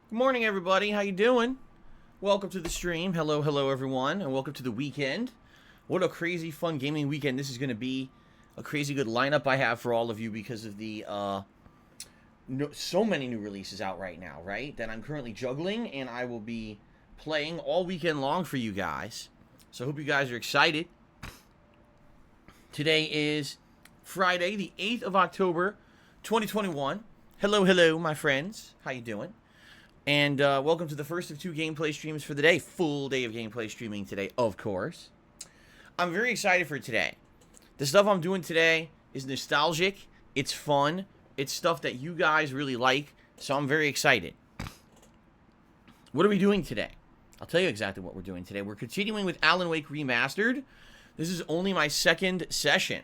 Good morning, everybody. How you doing? Welcome to the stream. Hello, everyone, and welcome to the weekend. What a crazy, fun gaming weekend this is going to be. A crazy good lineup I have for all of you because of the so many new releases out right now, right? That I'm currently juggling, and I will be playing all weekend long for you guys. So I hope you guys are excited. Today is Friday, the 8th of October, 2021. Hello, my friends. How you doing? And welcome to the first of two gameplay streams for the day. Full day of gameplay streaming today, of course. I'm very excited for today. The stuff I'm doing today is nostalgic. It's fun. It's stuff that you guys really like. So I'm very excited. What are we doing today? I'll tell you exactly what we're doing today. We're continuing with Alan Wake Remastered. This is only my second session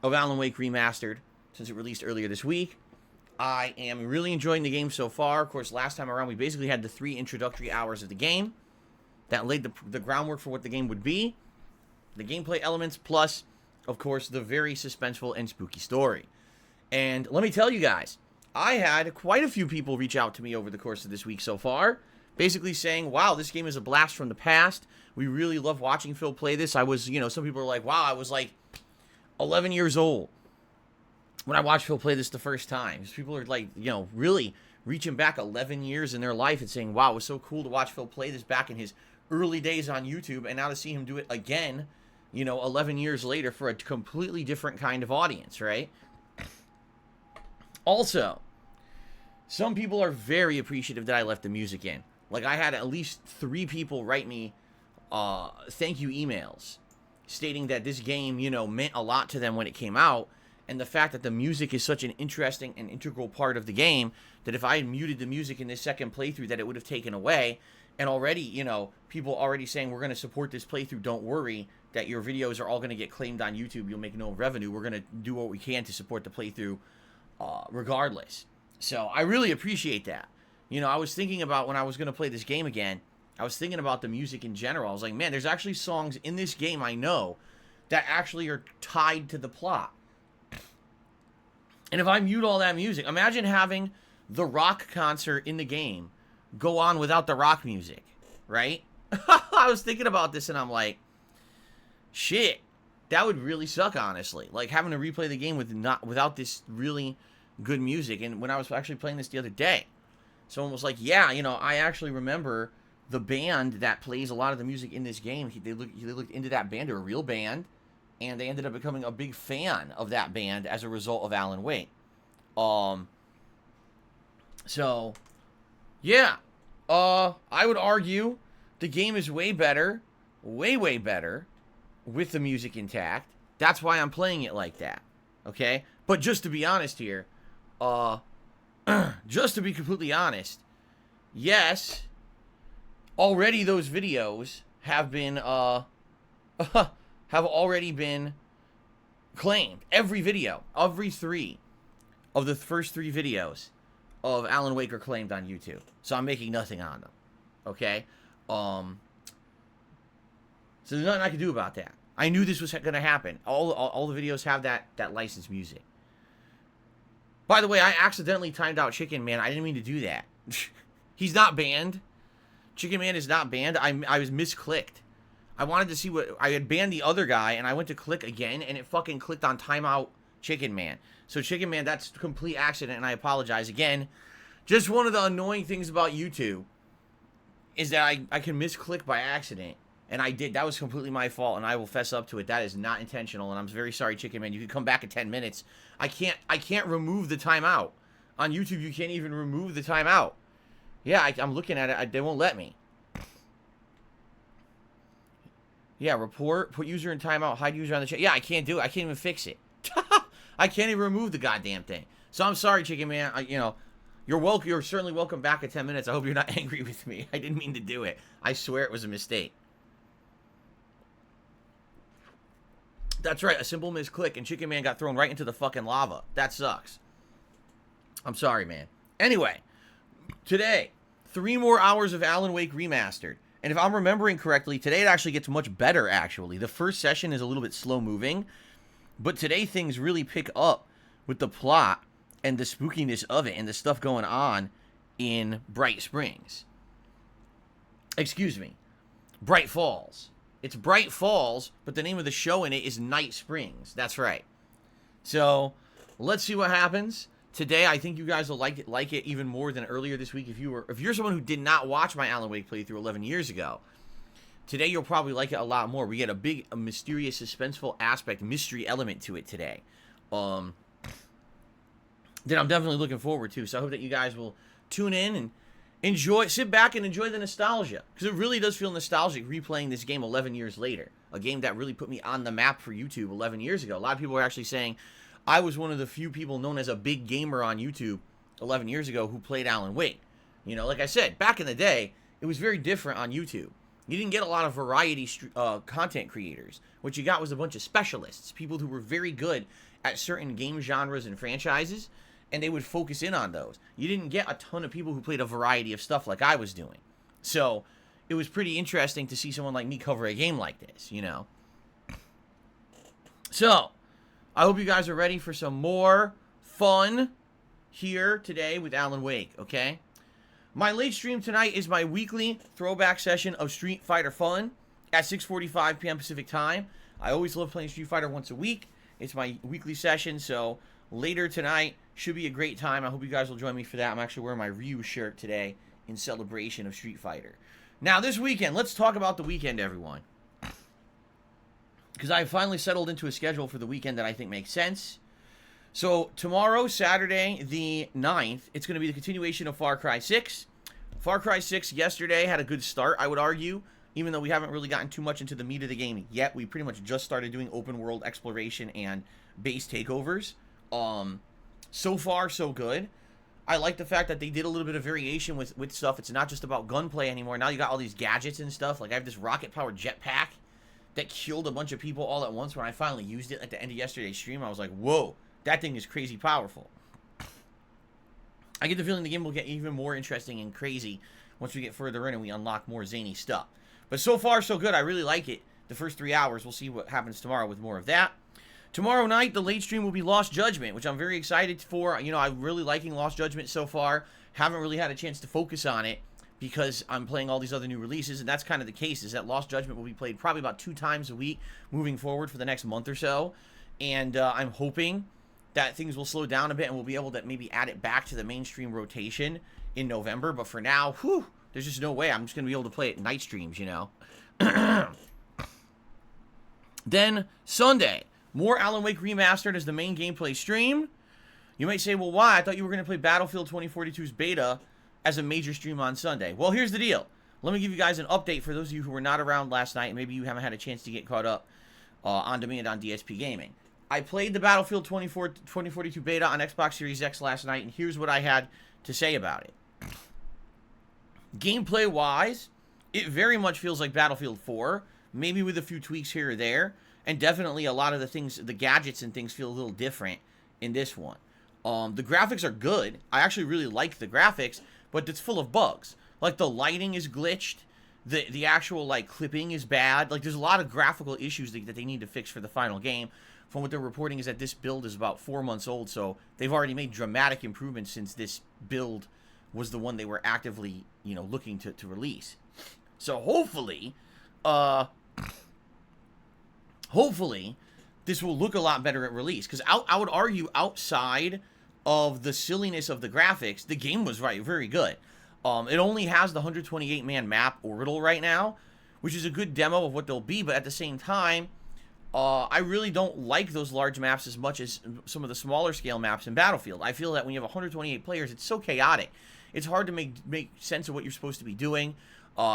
of Alan Wake Remastered since it released earlier this week. I am really enjoying the game so far. Of course, last time around, we basically had the 3 introductory hours of the game. That laid the groundwork for what the game would be. The gameplay elements, plus, of course, the very suspenseful and spooky story. And let me tell you guys, I had quite a few people reach out to me over the course of this week so far, basically saying, wow, this game is a blast from the past. We really love watching Phil play this. I was, some people are like, wow, I was like 11 years old when I watched Phil play this the first time. People are like, really reaching back 11 years in their life and saying, wow, it was so cool to watch Phil play this back in his early days on YouTube, and now to see him do it again, 11 years later for a completely different kind of audience, right? Also, some people are very appreciative that I left the music in. Like, I had at least 3 people write me thank you emails stating that this game, meant a lot to them when it came out. And the fact that the music is such an interesting and integral part of the game that if I had muted the music in this second playthrough that it would have taken away. And already, people already saying we're going to support this playthrough. Don't worry that your videos are all going to get claimed on YouTube. You'll make no revenue. We're going to do what we can to support the playthrough regardless. So I really appreciate that. I was thinking about when I was going to play this game again, I was thinking about the music in general. I was like, man, there's actually songs in this game I know that actually are tied to the plot. And if I mute all that music, imagine having the rock concert in the game go on without the rock music, right? I was thinking about this and I'm like, shit, that would really suck, honestly. Like having to replay the game without this really good music. And when I was actually playing this the other day, someone was like, yeah, I actually remember the band that plays a lot of the music in this game. They looked into that band. They're a real band. And they ended up becoming a big fan of that band as a result of Alan Wake. So, yeah. I would argue the game is way better, way better, with the music intact. That's why I'm playing it like that. Okay? But just to be honest here, just to be completely honest, yes, already those videos have been, have already been claimed. Every video, every 3 of the first 3 videos of Alan Wake are claimed on YouTube. So I'm making nothing on them. Okay? So there's nothing I can do about that. I knew this was going to happen. All the videos have that licensed music. By the way, I accidentally timed out Chicken Man. I didn't mean to do that. He's not banned. Chicken Man is not banned. I was misclicked. I wanted to see what... I had banned the other guy, and I went to click again, and it fucking clicked on timeout Chicken Man. So, Chicken Man, that's a complete accident, and I apologize. Again, just one of the annoying things about YouTube is that I can misclick by accident, and I did. That was completely my fault, and I will fess up to it. That is not intentional, and I'm very sorry, Chicken Man. You can come back in 10 minutes. I can't remove the timeout. On YouTube, you can't even remove the timeout. Yeah, I'm looking at it. They won't let me. Yeah, report, put user in timeout, hide user on the chat. Yeah, I can't do it. I can't even fix it. I can't even remove the goddamn thing. So I'm sorry, Chicken Man. You're welcome. You're certainly welcome back in 10 minutes. I hope you're not angry with me. I didn't mean to do it. I swear it was a mistake. That's right, a simple misclick, and Chicken Man got thrown right into the fucking lava. That sucks. I'm sorry, man. Anyway, today, 3 more hours of Alan Wake Remastered. And if I'm remembering correctly, today it actually gets much better, actually. The first session is a little bit slow-moving, but today things really pick up with the plot and the spookiness of it and the stuff going on in Bright Springs. Excuse me, Bright Falls. It's Bright Falls, but the name of the show in it is Night Springs. That's right. So let's see what happens. Today, I think you guys will like it even more than earlier this week. If you're someone who did not watch my Alan Wake playthrough 11 years ago, today you'll probably like it a lot more. We get a mysterious, suspenseful aspect, mystery element to it today. That I'm definitely looking forward to. So I hope that you guys will tune in and sit back and enjoy the nostalgia, because it really does feel nostalgic replaying this game 11 years later. A game that really put me on the map for YouTube 11 years ago. A lot of people are actually saying I was one of the few people known as a big gamer on YouTube 11 years ago who played Alan Wake. You know, like I said, back in the day, it was very different on YouTube. You didn't get a lot of variety content creators. What you got was a bunch of specialists, people who were very good at certain game genres and franchises, and they would focus in on those. You didn't get a ton of people who played a variety of stuff like I was doing. So it was pretty interesting to see someone like me cover a game like this, you know. So I hope you guys are ready for some more fun here today with Alan Wake, okay? My late stream tonight is my weekly throwback session of Street Fighter fun at 6:45 p.m. Pacific time. I always love playing Street Fighter once a week. It's my weekly session, so later tonight should be a great time. I hope you guys will join me for that. I'm actually wearing my Ryu shirt today in celebration of Street Fighter. Now, this weekend, let's talk about the weekend, everyone. Because I finally settled into a schedule for the weekend that I think makes sense. So, tomorrow, Saturday, the 9th, it's going to be the continuation of Far Cry 6. Far Cry 6 yesterday had a good start, I would argue. Even though we haven't really gotten too much into the meat of the game yet. We pretty much just started doing open world exploration and base takeovers. So far, so good. I like the fact that they did a little bit of variation with stuff. It's not just about gunplay anymore. Now you got all these gadgets and stuff. Like I have this rocket-powered jetpack that killed a bunch of people all at once. When I finally used it at the end of yesterday's stream, I was like, whoa, that thing is crazy powerful. I get the feeling the game will get even more interesting and crazy once we get further in and we unlock more zany stuff. But so far, so good. I really like it. The first 3 hours, we'll see what happens tomorrow with more of that. Tomorrow night, the late stream will be Lost Judgment, which I'm very excited for. You know, I'm really liking Lost Judgment so far. Haven't really had a chance to focus on it because I'm playing all these other new releases, and that's kind of the case, is that Lost Judgment will be played probably about 2 times a week moving forward for the next month or so. And I'm hoping that things will slow down a bit and we'll be able to maybe add it back to the mainstream rotation in November. But for now, whew, there's just no way. I'm just going to be able to play it night streams, you know. Then, Sunday, more Alan Wake Remastered as the main gameplay stream. You might say, well, why? I thought you were going to play Battlefield 2042's beta as a major stream on Sunday. Well, here's the deal. Let me give you guys an update for those of you who were not around last night. Maybe you haven't had a chance to get caught up on demand on DSPGaming. I played the Battlefield 2042 beta on Xbox Series X last night, and here's what I had to say about it. Gameplay-wise, it very much feels like Battlefield 4, maybe with a few tweaks here or there, and definitely a lot of the things, the gadgets and things feel a little different in this one. The graphics are good. I actually really like the graphics, but it's full of bugs. Like, the lighting is glitched. The actual, like, clipping is bad. Like, there's a lot of graphical issues that they need to fix for the final game. From what they're reporting is that this build is about 4 months old, so they've already made dramatic improvements since this build was the one they were actively, you know, looking to release. So hopefully, this will look a lot better at release. Because I would argue outside of the silliness of the graphics, the game was very good. It only has the 128-man map Orbital right now, which is a good demo of what they'll be, but at the same time, I really don't like those large maps as much as some of the smaller scale maps in Battlefield. I feel that when you have 128 players, it's so chaotic. It's hard to make sense of what you're supposed to be doing.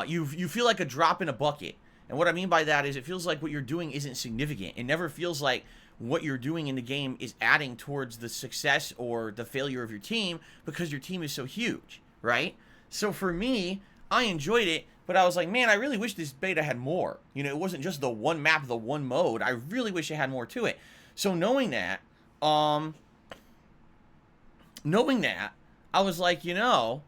You feel like a drop in a bucket. And what I mean by that is it feels like what you're doing isn't significant. It never feels like what you're doing in the game is adding towards the success or the failure of your team because your team is so huge, right? So for me, I enjoyed it, but I was like, man, I really wish this beta had more. You know, it wasn't just the one map, the one mode. I really wish it had more to it. So knowing that, I was like, you know,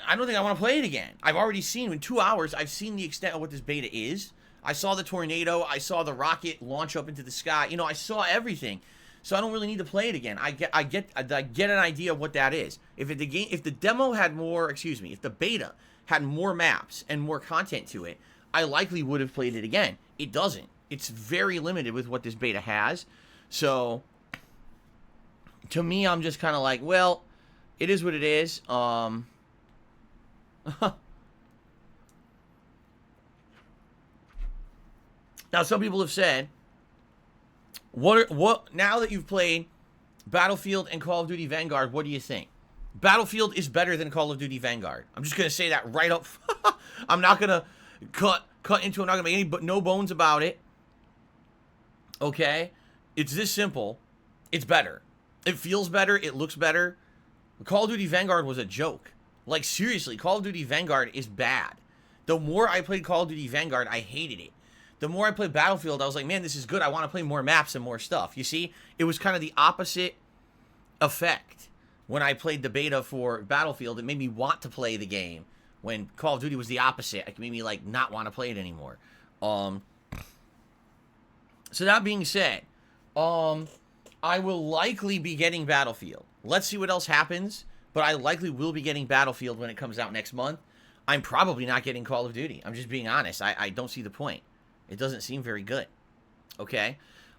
I don't think I want to play it again. I've already seen, in 2 hours, I've seen the extent of what this beta is. I saw the tornado. I saw the rocket launch up into the sky. You know, I saw everything. so I don't really need to play it again. I get an idea of what that is. If the demo had more, if the beta had more maps and more content to it, I likely would have played it again. It doesn't. It's very limited with what this beta has. So, to me, I'm just kind of like, well, it is what it is. Now, some people have said, what now that you've played Battlefield and Call of Duty Vanguard, what do you think? Battlefield is better than Call of Duty Vanguard. I'm just going to say that right up. I'm not going to cut into it. I'm not going to make no bones about it. Okay? It's this simple. It's better. It feels better. It looks better. Call of Duty Vanguard was a joke. Like, seriously, Call of Duty Vanguard is bad. The more I played Call of Duty Vanguard, I hated it. The more I played Battlefield, I was like, man, this is good. I want to play more maps and more stuff. You see? It was kind of the opposite effect. When I played the beta for Battlefield, it made me want to play the game. When Call of Duty was the opposite, it made me, like, not want to play it anymore. So that being said, I will likely be getting Battlefield. Let's see what else happens, but I likely will be getting Battlefield when it comes out next month. I'm probably not getting Call of Duty. I'm just being honest. I don't see the point. It doesn't seem very good. Okay?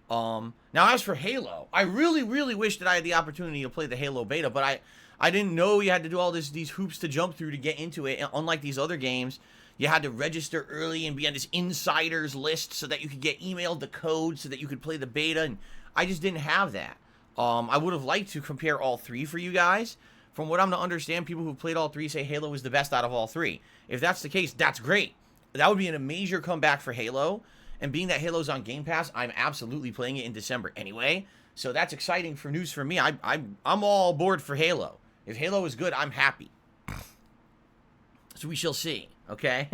Now, as for Halo, I really, really wish that I had the opportunity to play the Halo beta, but I didn't know you had to do all these hoops to jump through to get into it. And unlike these other games, you had to register early and be on this insiders list so that you could get emailed the code so that you could play the beta, and I just didn't have that. I would have liked to compare all three for you guys. From what I'm to understand, people who played all three say Halo is the best out of all three. If that's the case, that's great. That would be a major comeback for Halo. And being that Halo's on Game Pass, I'm absolutely playing it in December anyway. So that's exciting for news for me. I'm all aboard for Halo. If Halo is good, I'm happy. So we shall see, okay?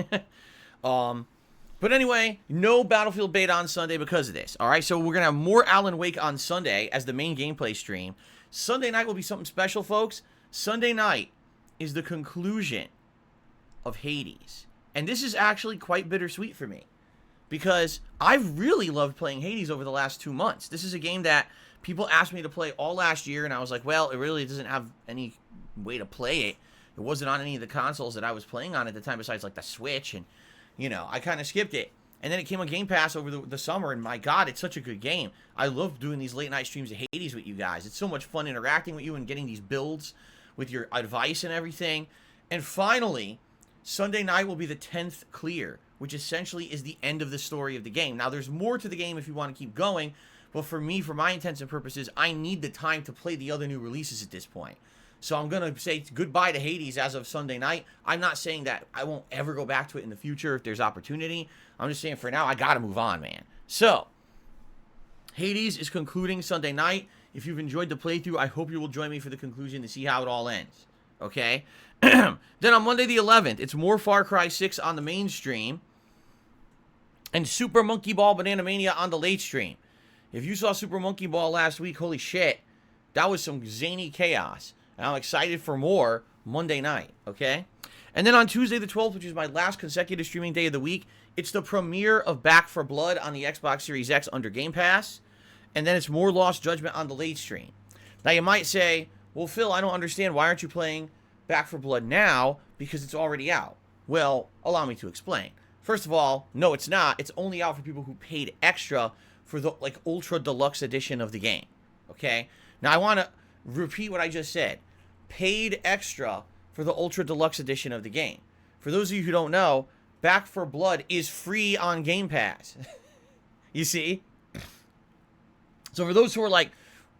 But anyway, no Battlefield beta on Sunday because of this. All right, so we're going to have more Alan Wake on Sunday as the main gameplay stream. Sunday night will be something special, folks. Sunday night is the conclusion of Hades. And this is actually quite bittersweet for me, because I've really loved playing Hades over the last 2 months. This is a game that people asked me to play all last year, and I was like, well, it really doesn't have any way to play it. It wasn't on any of the consoles that I was playing on at the time, besides like the Switch, and, you know, I kind of skipped it. And then it came on Game Pass over the summer, and my God, it's such a good game. I love doing these late-night streams of Hades with you guys. It's so much fun interacting with you and getting these builds with your advice and everything. And finally, Sunday night will be the 10th clear, which essentially is the end of the story of the game. Now, there's more to the game if you want to keep going, but for me, for my intents and purposes, I need the time to play the other new releases at this point. So I'm going to say goodbye to Hades as of Sunday night. I'm not saying that I won't ever go back to it in the future if there's opportunity. I'm just saying for now, I got to move on, man. So, Hades is concluding Sunday night. If you've enjoyed the playthrough, I hope you will join me for the conclusion to see how it all ends. Okay? Then on Monday the 11th, it's more Far Cry 6 on the main stream, and Super Monkey Ball Banana Mania on the late stream. If you saw Super Monkey Ball last week, holy shit, that was some zany chaos. And I'm excited for more Monday night, okay? And then on Tuesday the 12th, which is my last consecutive streaming day of the week, it's the premiere of Back 4 Blood on the Xbox Series X under Game Pass. And then it's more Lost Judgment on the late stream. Now you might say, well, Phil, I don't understand. Why aren't you playing Back 4 Blood now? Because it's already out. Well, allow me to explain. First of all, no, it's not. It's only out for people who paid extra for the, like, ultra deluxe edition of the game. Okay? Now I want to repeat what I just said. Paid extra for the ultra deluxe edition of the game. For those of you who don't know, Back 4 Blood is free on Game Pass. You see? So for those who are like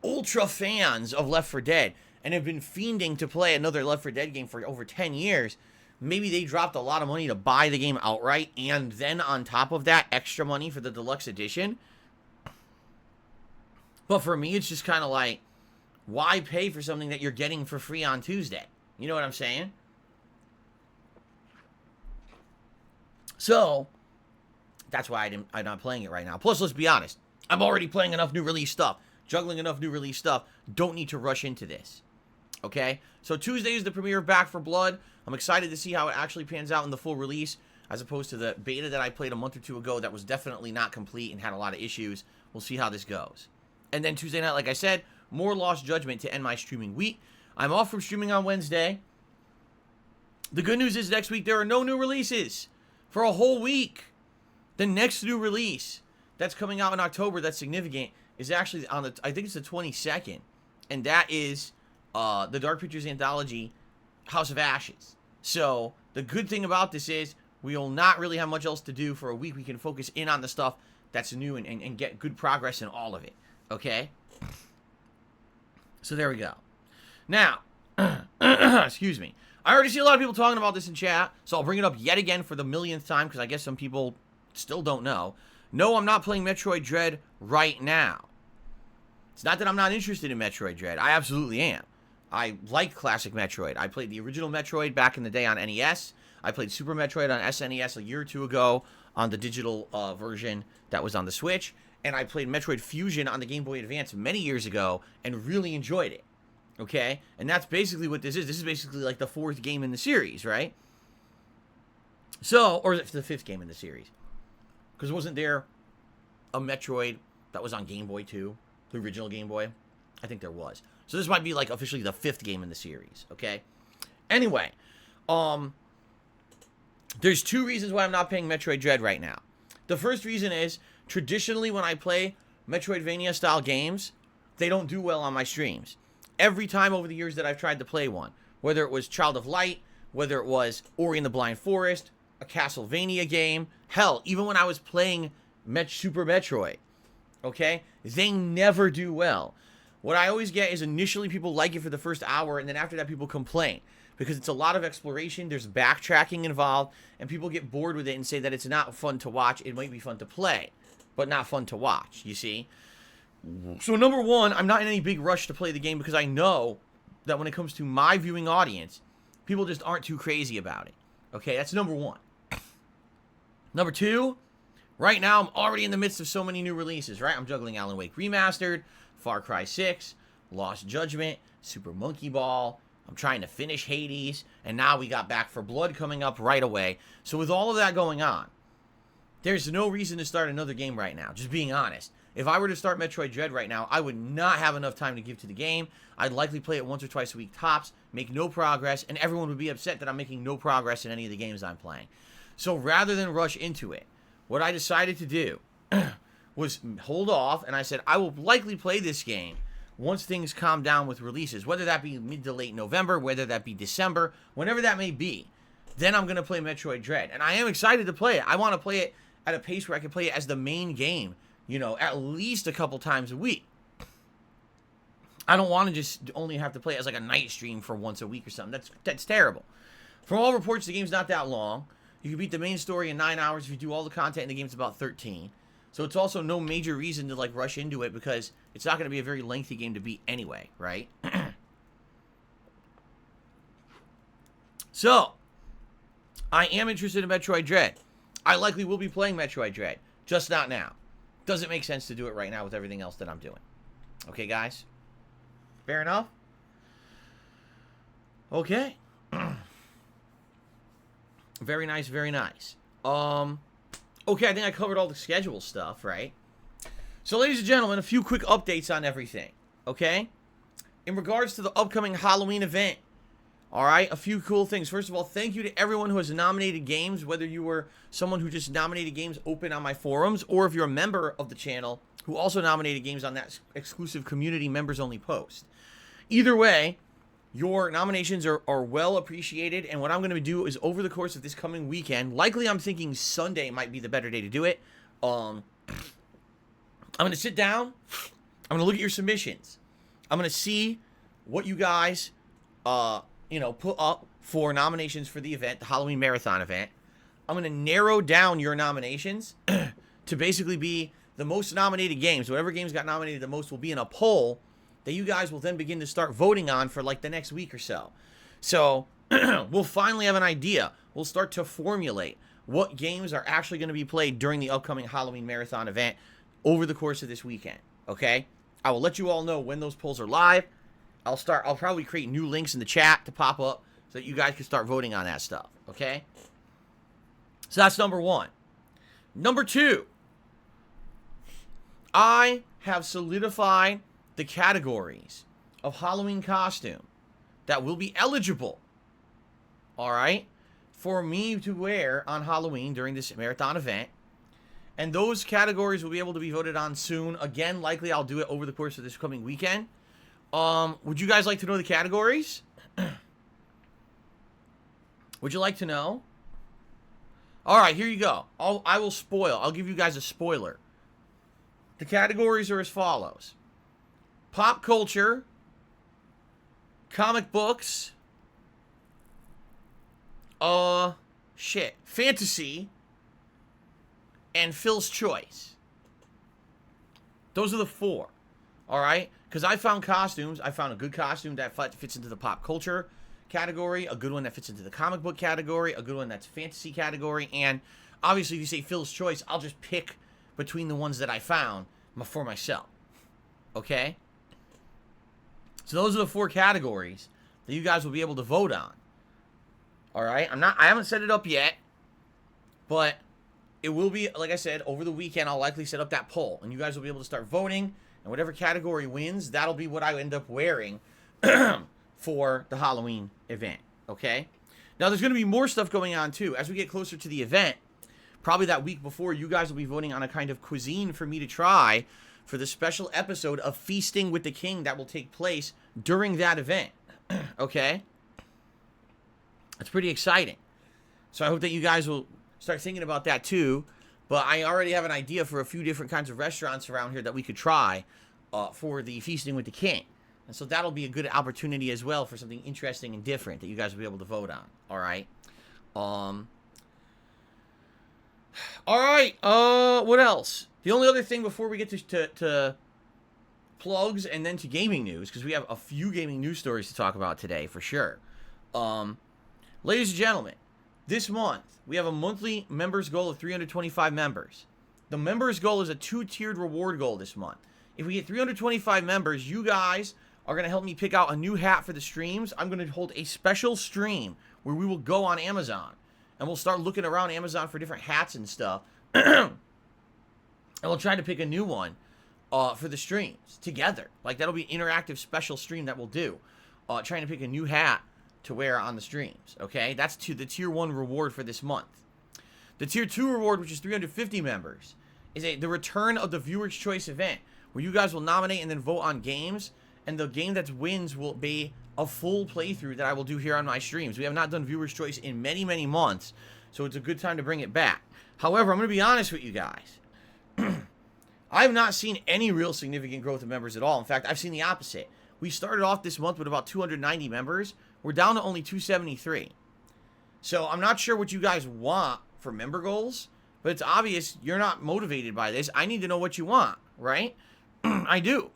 ultra fans of Left 4 Dead and have been fiending to play another Left 4 Dead game for over 10 years, maybe they dropped a lot of money to buy the game outright, and then on top of that, extra money for the deluxe edition. But for me, it's just kind of like, why pay for something that you're getting for free on Tuesday? You know what I'm saying? So, that's why I'm not playing it right now. Plus, let's be honest. I'm already playing enough new release stuff. Juggling enough new release stuff. Don't need to rush into this. Okay? So, Tuesday is the premiere of Back 4 Blood. I'm excited to see how it actually pans out in the full release, as opposed to the beta that I played a month or two ago that was definitely not complete and had a lot of issues. We'll see how this goes. And then Tuesday night, like I said, more Lost Judgment to end my streaming week. I'm off from streaming on Wednesday. The good news is next week there are no new releases for a whole week. The next new release that's coming out in October that's significant is actually on the, I think it's the 22nd. And that is the Dark Pictures Anthology, House of Ashes. So the good thing about this is we will not really have much else to do for a week. We can focus in on the stuff that's new and get good progress in all of it. Okay? So there we go. Now, excuse me. I already see a lot of people talking about this in chat, so I'll bring it up yet again for the millionth time because I guess some people still don't know. No, I'm not playing Metroid Dread right now. It's not that I'm not interested in Metroid Dread. I absolutely am. I like classic Metroid. I played the original Metroid back in the day on NES. I played Super Metroid on SNES a year or two ago on the digital version that was on the Switch. And I played Metroid Fusion on the Game Boy Advance many years ago and really enjoyed it. Okay? And that's basically what this is. This is basically like the 4th game in the series, right? So, or the 5th game in the series. Because wasn't there a Metroid that was on Game Boy too? The original Game Boy? I think there was. So this might be like officially the 5th game in the series, okay? Anyway, there's 2 reasons why I'm not playing Metroid Dread right now. The first reason is, traditionally when I play Metroidvania style games, they don't do well on my streams. Every time over the years that I've tried to play one, whether it was Child of Light, whether it was Ori and the Blind Forest, a Castlevania game, hell, even when I was playing Super Metroid, okay, they never do well. What I always get is initially people like it for the first hour, and then after that people complain. Because it's a lot of exploration, there's backtracking involved, and people get bored with it and say that it's not fun to watch. It might be fun to play, but not fun to watch, you see? So number one, I'm not in any big rush to play the game because I know that when it comes to my viewing audience, people just aren't too crazy about it. Okay, that's number one. Number two, right now I'm already in the midst of so many new releases, right? I'm juggling Alan Wake Remastered, Far Cry 6, Lost Judgment, Super Monkey Ball. I'm trying to finish Hades, and now we got Back for Blood coming up right away. So with all of that going on, there's no reason to start another game right now, just being honest. If I were to start Metroid Dread right now, I would not have enough time to give to the game. I'd likely play it once or twice a week tops, make no progress, and everyone would be upset that I'm making no progress in any of the games I'm playing. So rather than rush into it, what I decided to do was hold off, and I said I will likely play this game once things calm down with releases, whether that be mid to late November, whether that be December, whenever that may be. Then I'm going to play Metroid Dread, and I am excited to play it. I want to play it at a pace where I can play it as the main game, you know, at least a couple times a week. I don't want to just only have to play it as like a night stream for once a week or something. That's terrible. From all reports, the game's not that long. You can beat the main story in 9 hours. If you do all the content in the game, it's about 13. So it's also no major reason to like rush into it because it's not going to be a very lengthy game to beat anyway, right? So, I am interested in Metroid Dread. I likely will be playing Metroid Dread, just not now. Doesn't make sense to do it right now with everything else that I'm doing. Okay, guys? Fair enough? Okay. Very nice, very nice. Okay, I think I covered all the schedule stuff, right? So, ladies and gentlemen, a few quick updates on everything, okay? In regards to the upcoming Halloween event, all right, a few cool things. First of all, thank you to everyone who has nominated games, whether you were someone who just nominated games open on my forums, or if you're a member of the channel who also nominated games on that exclusive community members-only post. Either way, your nominations are well appreciated, and what I'm going to do is over the course of this coming weekend, likely I'm thinking Sunday might be the better day to do it. I'm going to sit down, I'm going to look at your submissions, I'm going to see what you guys, put up for nominations for the event, the Halloween Marathon event. I'm going to narrow down your nominations to basically be the most nominated games. Whatever games got nominated the most will be in a poll that you guys will then begin to start voting on for like the next week or so. So we'll finally have an idea. We'll start to formulate what games are actually going to be played during the upcoming Halloween Marathon event over the course of this weekend. Okay? I will let you all know when those polls are live. I'll probably create new links in the chat to pop up so that you guys can start voting on that stuff. Okay? So that's number one. Number two, I have solidified the categories of Halloween costume that will be eligible, all right, for me to wear on Halloween during this marathon event. And those categories will be able to be voted on soon. Again, likely I'll do it over the course of this coming weekend. Would you guys like to know the categories? Would you like to know? All right, here you go. I will spoil. I'll give you guys a spoiler. The categories are as follows: pop culture, comic books, fantasy, and Phil's Choice. Those are the four. All right? Because I found costumes. I found a good costume that fits into the pop culture category, a good one that fits into the comic book category, a good one that's fantasy category, and obviously if you say Phil's Choice, I'll just pick between the ones that I found for myself. Okay? So those are the four categories that you guys will be able to vote on. All right? I haven't set it up yet, but it will be, like I said, over the weekend I'll likely set up that poll, and you guys will be able to start voting, and whatever category wins, that'll be what I end up wearing for the Halloween event, okay? Now, there's going to be more stuff going on, too. As we get closer to the event, probably that week before, you guys will be voting on a kind of cuisine for me to try for the special episode of Feasting with the King that will take place during that event, okay? That's pretty exciting. So I hope that you guys will start thinking about that, too. But I already have an idea for a few different kinds of restaurants around here that we could try for the Feasting with the King. And so that'll be a good opportunity as well for something interesting and different that you guys will be able to vote on. All right. All right. What else? The only other thing before we get to plugs and then to gaming news, because we have a few gaming news stories to talk about today for sure. Ladies and gentlemen, this month we have a monthly members goal of 325 members. The members goal is a 2-tiered reward goal this month. If we get 325 members, you guys are going to help me pick out a new hat for the streams. I'm going to hold a special stream where we will go on Amazon and we'll start looking around Amazon for different hats and stuff. And we'll try to pick a new one for the streams together. Like, that'll be an interactive special stream that we'll do. Trying to pick a new hat to wear on the streams, okay? That's the tier 1 reward for this month. The tier 2 reward, which is 350 members, is the return of the Viewer's Choice event, where you guys will nominate and then vote on games, and the game that wins will be a full playthrough that I will do here on my streams. We have not done Viewer's Choice in many, many months, so it's a good time to bring it back. However, I'm going to be honest with you guys. I have not seen any real significant growth of members at all. In fact, I've seen the opposite. We started off this month with about 290 members. We're down to only 273. So I'm not sure what you guys want for member goals, but it's obvious you're not motivated by this. I need to know what you want, right? I do.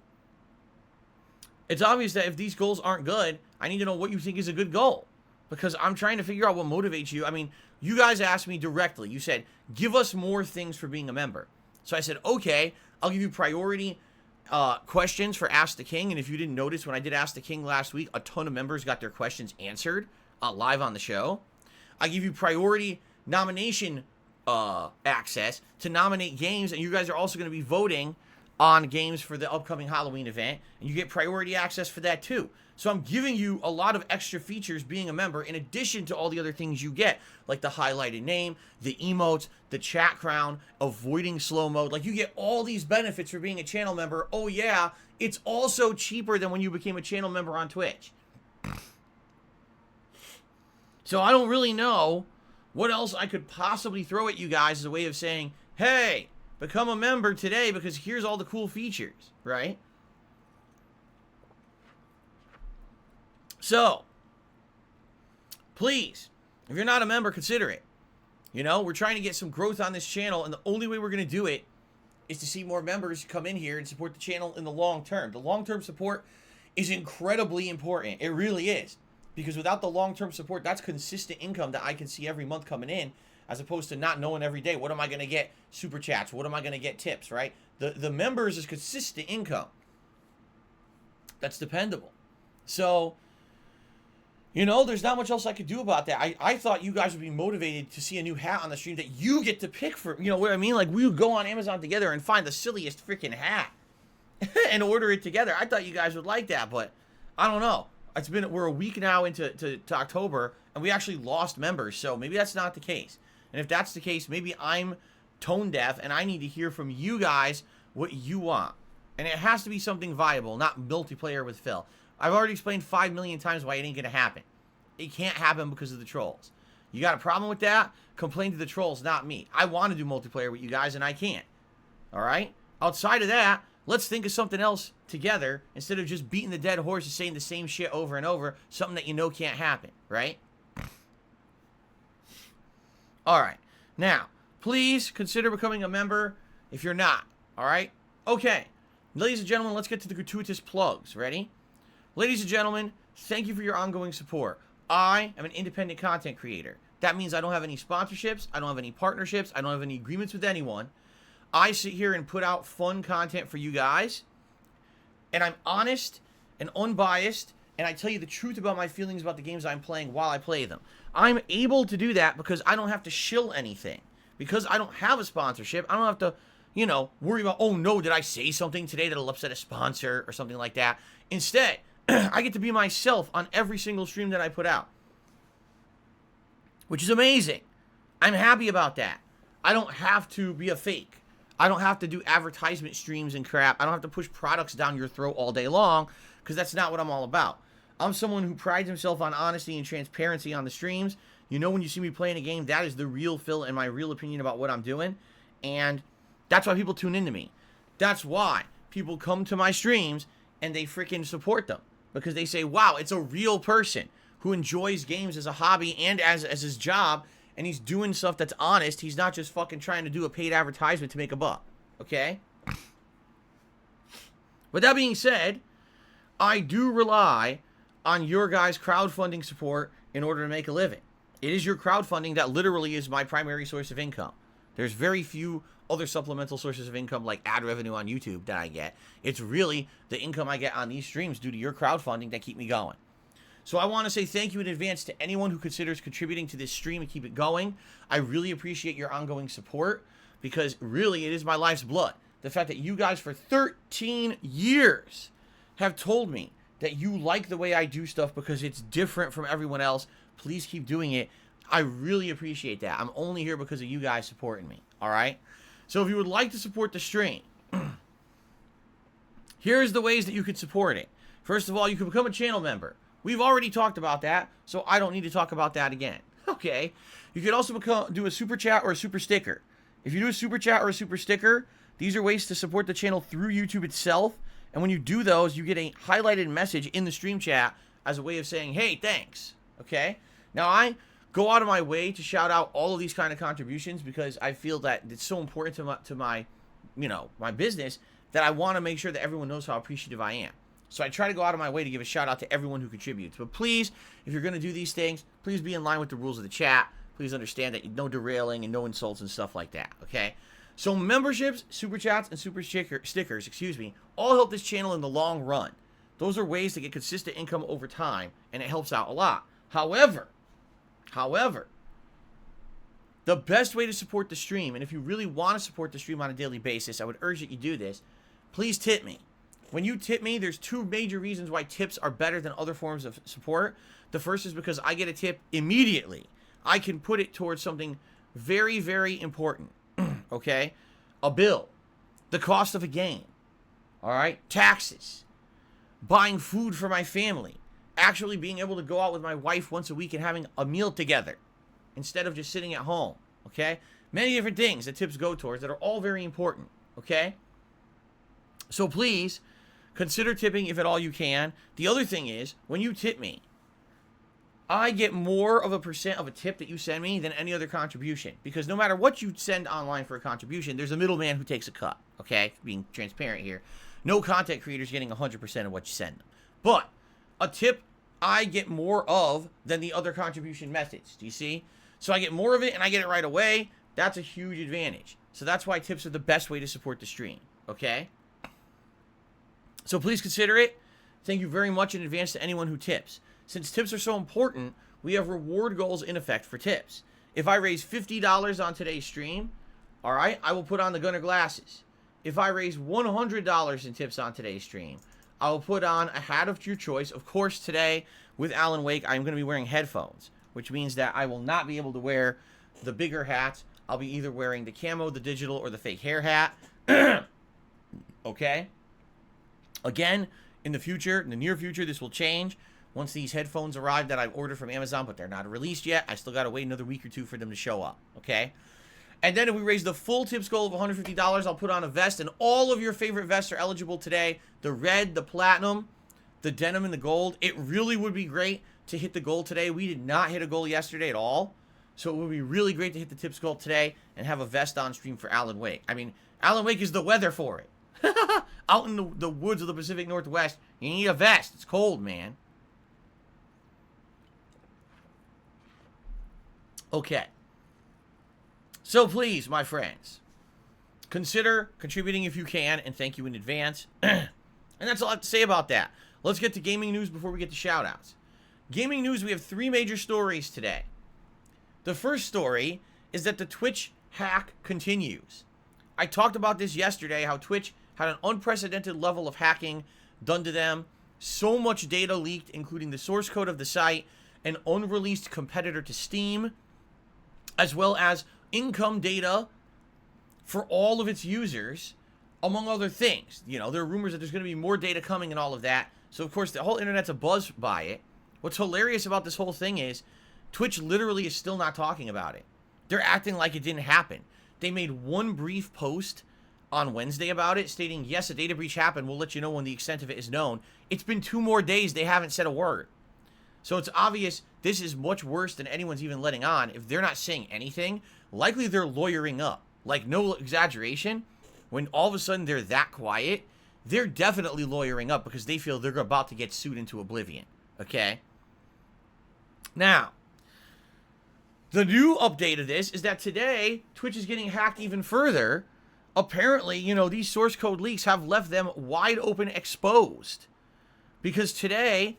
It's obvious that if these goals aren't good, I need to know what you think is a good goal, because I'm trying to figure out what motivates you. I mean, you guys asked me directly. You said, give us more things for being a member. So I said, okay, I'll give you priority questions for Ask the King. And if you didn't notice, when I did Ask the King last week, a ton of members got their questions answered live on the show. I give you priority nomination access to nominate games, and you guys are also going to be voting on games for the upcoming Halloween event, and you get priority access for that too. So I'm giving you a lot of extra features being a member, in addition to all the other things you get, like the highlighted name, the emotes, the chat crown, avoiding slow mode. Like, you get all these benefits for being a channel member. Oh yeah, it's also cheaper than when you became a channel member on Twitch. So I don't really know what else I could possibly throw at you guys as a way of saying, hey, become a member today because here's all the cool features, right? So, please, if you're not a member, consider it. You know, we're trying to get some growth on this channel, and the only way we're going to do it is to see more members come in here and support the channel in the long term. The long-term support is incredibly important. It really is. Because without the long-term support, that's consistent income that I can see every month coming in, as opposed to not knowing every day, what am I going to get? Super chats. What am I going to get? Tips, right? The members is consistent income. That's dependable. So, you know, there's not much else I could do about that. I thought you guys would be motivated to see a new hat on the stream that you get to pick for. You know what I mean? Like, we would go on Amazon together and find the silliest freaking hat. and order it together. I thought you guys would like that, but I don't know. We're a week now to October, and we actually lost members, so maybe that's not the case. And if that's the case, maybe I'm tone deaf, and I need to hear from you guys what you want. And it has to be something viable, not multiplayer with Phil. I've already explained 5 million times why it ain't gonna happen. It can't happen because of the trolls. You got a problem with that? Complain to the trolls, not me. I want to do multiplayer with you guys, and I can't. Alright? Outside of that, let's think of something else together instead of just beating the dead horse and saying the same shit over and over, something that you know can't happen, right? Alright. Now, please consider becoming a member if you're not. Alright? Okay. Ladies and gentlemen, let's get to the gratuitous plugs. Ready? Ladies and gentlemen, thank you for your ongoing support. I am an independent content creator. That means I don't have any sponsorships, I don't have any partnerships, I don't have any agreements with anyone. I sit here and put out fun content for you guys, and I'm honest and unbiased, and I tell you the truth about my feelings about the games I'm playing while I play them. I'm able to do that because I don't have to shill anything. Because I don't have a sponsorship, I don't have to, you know, worry about, oh no, did I say something today that'll upset a sponsor or something like that. Instead, I get to be myself on every single stream that I put out, which is amazing. I'm happy about that. I don't have to be a fake. I don't have to do advertisement streams and crap. I don't have to push products down your throat all day long, because that's not what I'm all about. I'm someone who prides himself on honesty and transparency on the streams. You know, when you see me playing a game, that is the real Phil and my real opinion about what I'm doing. And that's why people tune into me. That's why people come to my streams and they freaking support them. Because they say, wow, it's a real person who enjoys games as a hobby and as his job. And he's doing stuff that's honest. He's not just fucking trying to do a paid advertisement to make a buck. Okay? With that being said, I do rely on your guys' crowdfunding support in order to make a living. It is your crowdfunding that literally is my primary source of income. There's very few other supplemental sources of income like ad revenue on YouTube that I get. It's really the income I get on these streams due to your crowdfunding that keep me going. So I want to say thank you in advance to anyone who considers contributing to this stream and keep it going. I really appreciate your ongoing support because really it is my life's blood. The fact that you guys for 13 years have told me that you like the way I do stuff because it's different from everyone else. Please keep doing it. I really appreciate that. I'm only here because of you guys supporting me. All right? So if you would like to support the stream, here's the ways that you could support it. First of all, you can become a channel member. We've already talked about that, so I don't need to talk about that again. Okay. You could also do a super chat or a super sticker. If you do a super chat or a super sticker, these are ways to support the channel through YouTube itself. And when you do those, you get a highlighted message in the stream chat as a way of saying, hey, thanks. Okay. Now, I go out of my way to shout out all of these kind of contributions because I feel that it's so important to my, you know, my business that I want to make sure that everyone knows how appreciative I am. So I try to go out of my way to give a shout out to everyone who contributes. But please, if you're going to do these things, please be in line with the rules of the chat. Please understand that no derailing and no insults and stuff like that, okay? So memberships, super chats, and super stickers, all help this channel in the long run. Those are ways to get consistent income over time, and it helps out a lot. However, the best way to support the stream, and if you really want to support the stream on a daily basis, I would urge that you do this, please tip me. When you tip me, there's two major reasons why tips are better than other forms of support. The first is because I get a tip immediately. I can put it towards something very, very important, okay? A bill, the cost of a game, all right? Taxes, buying food for my family, actually being able to go out with my wife once a week and having a meal together instead of just sitting at home, okay? Many different things that tips go towards that are all very important, okay? So please, consider tipping if at all you can. The other thing is, when you tip me, I get more of a percent of a tip that you send me than any other contribution. Because no matter what you send online for a contribution, there's a middleman who takes a cut. Okay? Being transparent here. No content creator's getting 100% of what you send them. But a tip I get more of than the other contribution methods. Do you see? So I get more of it and I get it right away. That's a huge advantage. So that's why tips are the best way to support the stream. Okay? So please consider it. Thank you very much in advance to anyone who tips. Since tips are so important, we have reward goals in effect for tips. If I raise $50 on today's stream, all right, I will put on the Gunner glasses. if I raise $100 in tips on today's stream, I will put on a hat of your choice. Of course, today, with Alan Wake, I'm going to be wearing headphones, which means that I will not be able to wear the bigger hats. I'll be either wearing the camo, the digital, or the fake hair hat. Okay? Again, in the near future, this will change. Once these headphones arrive that I've ordered from Amazon, but they're not released yet, I still got to wait another week or two for them to show up. Okay? And then if we raise the full tips goal of $150, I'll put on a vest, and all of your favorite vests are eligible today. The red, the platinum, the denim, and the gold. It really would be great to hit the goal today. We did not hit a goal yesterday at all. So it would be really great to hit the tips goal today and have a vest on stream for Alan Wake. I mean, Alan Wake is the weather for it. Out in the woods of the Pacific Northwest, you need a vest. It's cold, man. Okay. So please, my friends, consider contributing if you can, and thank you in advance. And that's all I have to say about that. Let's get to gaming news before we get to shoutouts. Gaming news, we have 3 major stories today. The first story is that the Twitch hack continues. I talked about this yesterday, how Twitch had an unprecedented level of hacking done to them. So much data leaked, including the source code of the site, an unreleased competitor to Steam, as well as income data for all of its users, among other things. You know, there are rumors that there's going to be more data coming and all of that. So, of course, the whole internet's abuzz by it. What's hilarious about this whole thing is Twitch literally is still not talking about it. They're acting like it didn't happen. They made one brief post on Wednesday about it, stating, yes, a data breach happened. We'll let you know when the extent of it is known. It's been 2 more days. They haven't said a word. So it's obvious this is much worse than anyone's even letting on. If they're not saying anything, likely they're lawyering up. Like, no exaggeration. When all of a sudden they're that quiet, they're definitely lawyering up because they feel they're about to get sued into oblivion. Okay? Now, the new update of this is that today, Twitch is getting hacked even further. Apparently, you know, these source code leaks have left them wide open exposed. Because today,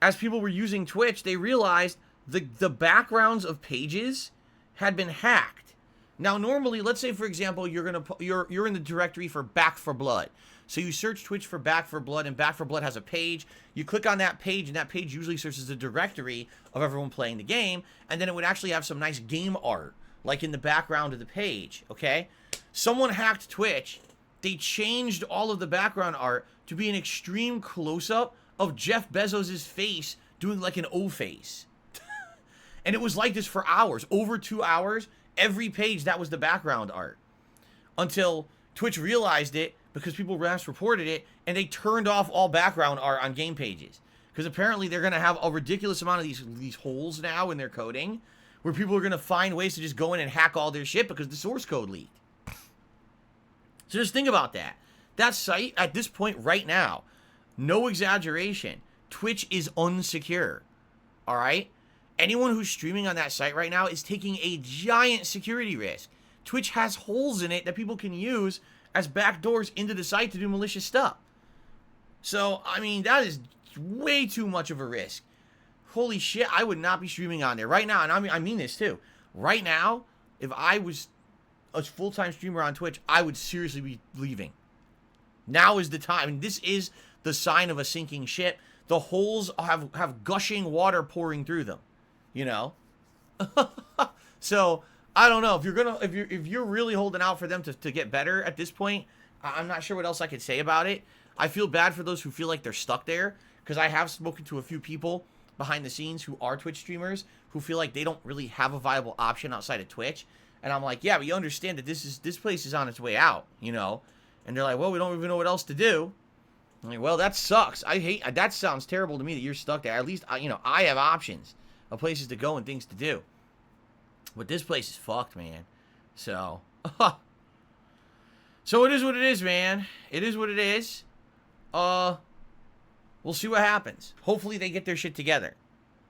as people were using Twitch, they realized the backgrounds of pages had been hacked. Now, normally, let's say, for example, you're in the directory for Back for Blood. So you search Twitch for Back for Blood, and Back for Blood has a page. You click on that page, and that page usually serves as the directory of everyone playing the game. And then it would actually have some nice game art, like in the background of the page, okay? Someone hacked Twitch. They changed all of the background art to be an extreme close-up of Jeff Bezos' face doing like an O face. And it was like this for hours, over 2 hours. Every page, that was the background art. Until Twitch realized it, because people mass reported it, and they turned off all background art on game pages. Because apparently they're going to have a ridiculous amount of these holes now in their coding, where people are going to find ways to just go in and hack all their shit because the source code leaked. So just think about that. That site, at this point right now, no exaggeration, Twitch is unsecure. All right? Anyone who's streaming on that site right now is taking a giant security risk. Twitch has holes in it that people can use as backdoors into the site to do malicious stuff. So, I mean, that is way too much of a risk. Holy shit, I would not be streaming on there right now, and I mean this too. Right now, if I was a full-time streamer on Twitch, I would seriously be leaving. Now is the time. I mean, this is the sign of a sinking ship. The holes have gushing water pouring through them, you know? So, I don't know. If you're really holding out for them to get better at this point, I'm not sure what else I could say about it. I feel bad for those who feel like they're stuck there, because I have spoken to a few people behind the scenes who are Twitch streamers who feel like they don't really have a viable option outside of Twitch. And I'm like, yeah, but you understand that this place is on its way out, you know? And they're like, well, we don't even know what else to do. I'm like, well, that sucks. That sounds terrible to me that you're stuck there. At least, I have options of places to go and things to do. But this place is fucked, man. So, so it is what it is, man. It is what it is. We'll see what happens. Hopefully they get their shit together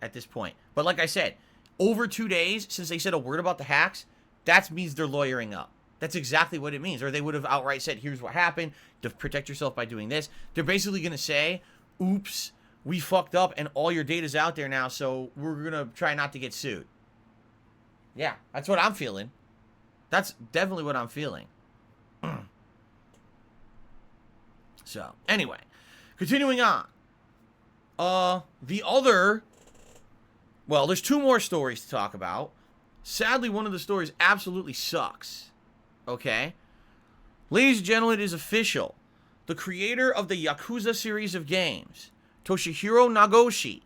at this point. But like I said, over 2 days since they said a word about the hacks, that means they're lawyering up. That's exactly what it means. Or they would have outright said, here's what happened, to protect yourself by doing this. They're basically going to say, oops, we fucked up and all your data's out there now, so we're going to try not to get sued. Yeah, that's what I'm feeling. That's definitely what I'm feeling. So, anyway, continuing on. The other... Well, there's two more stories to talk about. Sadly, one of the stories absolutely sucks. Okay? Ladies and gentlemen, it is official. The creator of the Yakuza series of games, Toshihiro Nagoshi,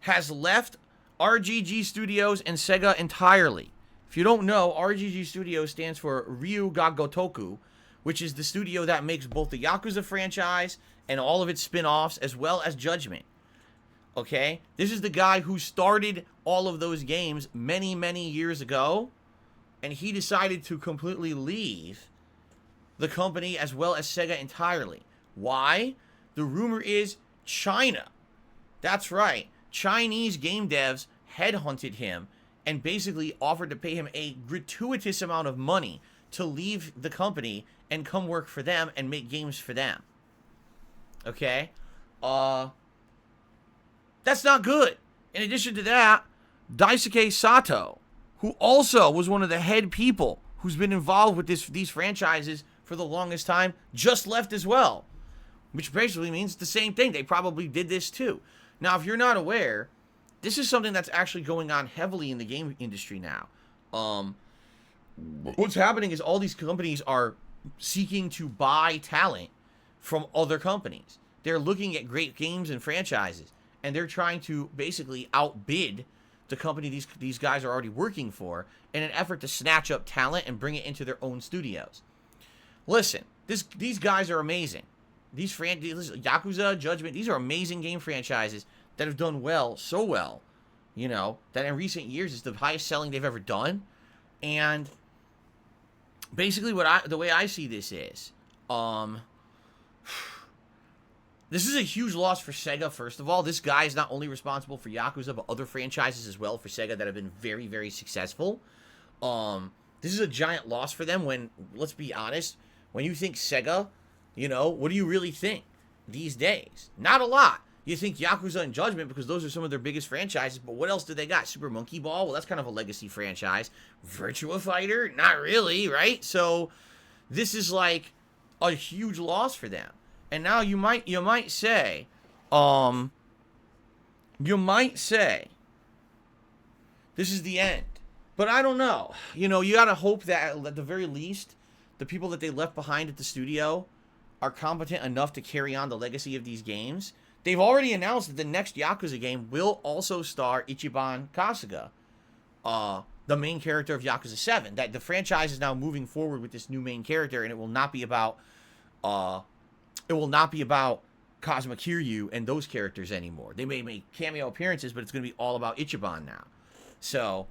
has left RGG Studios and SEGA entirely. If you don't know, RGG Studios stands for Ryu ga Gotoku, which is the studio that makes both the Yakuza franchise and all of its spin-offs, as well as Judgment. Okay? This is the guy who started all of those games many, many years ago, and he decided to completely leave the company as well as SEGA entirely. Why? The rumor is China. That's right. Chinese game devs headhunted him and basically offered to pay him a gratuitous amount of money to leave the company and come work for them and make games for them. Okay? That's not good. In addition to that, Daisuke Sato, who also was one of the head people who's been involved with these franchises for the longest time, just left as well. Which basically means the same thing. They probably did this too. Now, if you're not aware, this is something that's actually going on heavily in the game industry now. What's happening is all these companies are seeking to buy talent from other companies. They're looking at great games and franchises, and they're trying to basically outbid the company these guys are already working for in an effort to snatch up talent and bring it into their own studios. Listen, these guys are amazing. These Yakuza, Judgment, these are amazing game franchises that have done well, so well, you know, that in recent years is the highest selling they've ever done. And basically the way I see this is, this is a huge loss for SEGA, first of all. This guy is not only responsible for Yakuza, but other franchises as well for SEGA that have been very, very successful. This is a giant loss for them when, let's be honest, when you think SEGA, you know, what do you really think these days? Not a lot. You think Yakuza and Judgment because those are some of their biggest franchises, but what else do they got? Super Monkey Ball? Well, that's kind of a legacy franchise. Virtua Fighter? Not really, right? So this is like a huge loss for them. And now you might say, this is the end. But I don't know. You know, you gotta hope that at the very least, the people that they left behind at the studio are competent enough to carry on the legacy of these games. They've already announced that the next Yakuza game will also star Ichiban Kasuga, the main character of Yakuza 7. That the franchise is now moving forward with this new main character, and it will not be about Kazuma Kiryu and those characters anymore. They may make cameo appearances, but it's going to be all about Ichiban now. So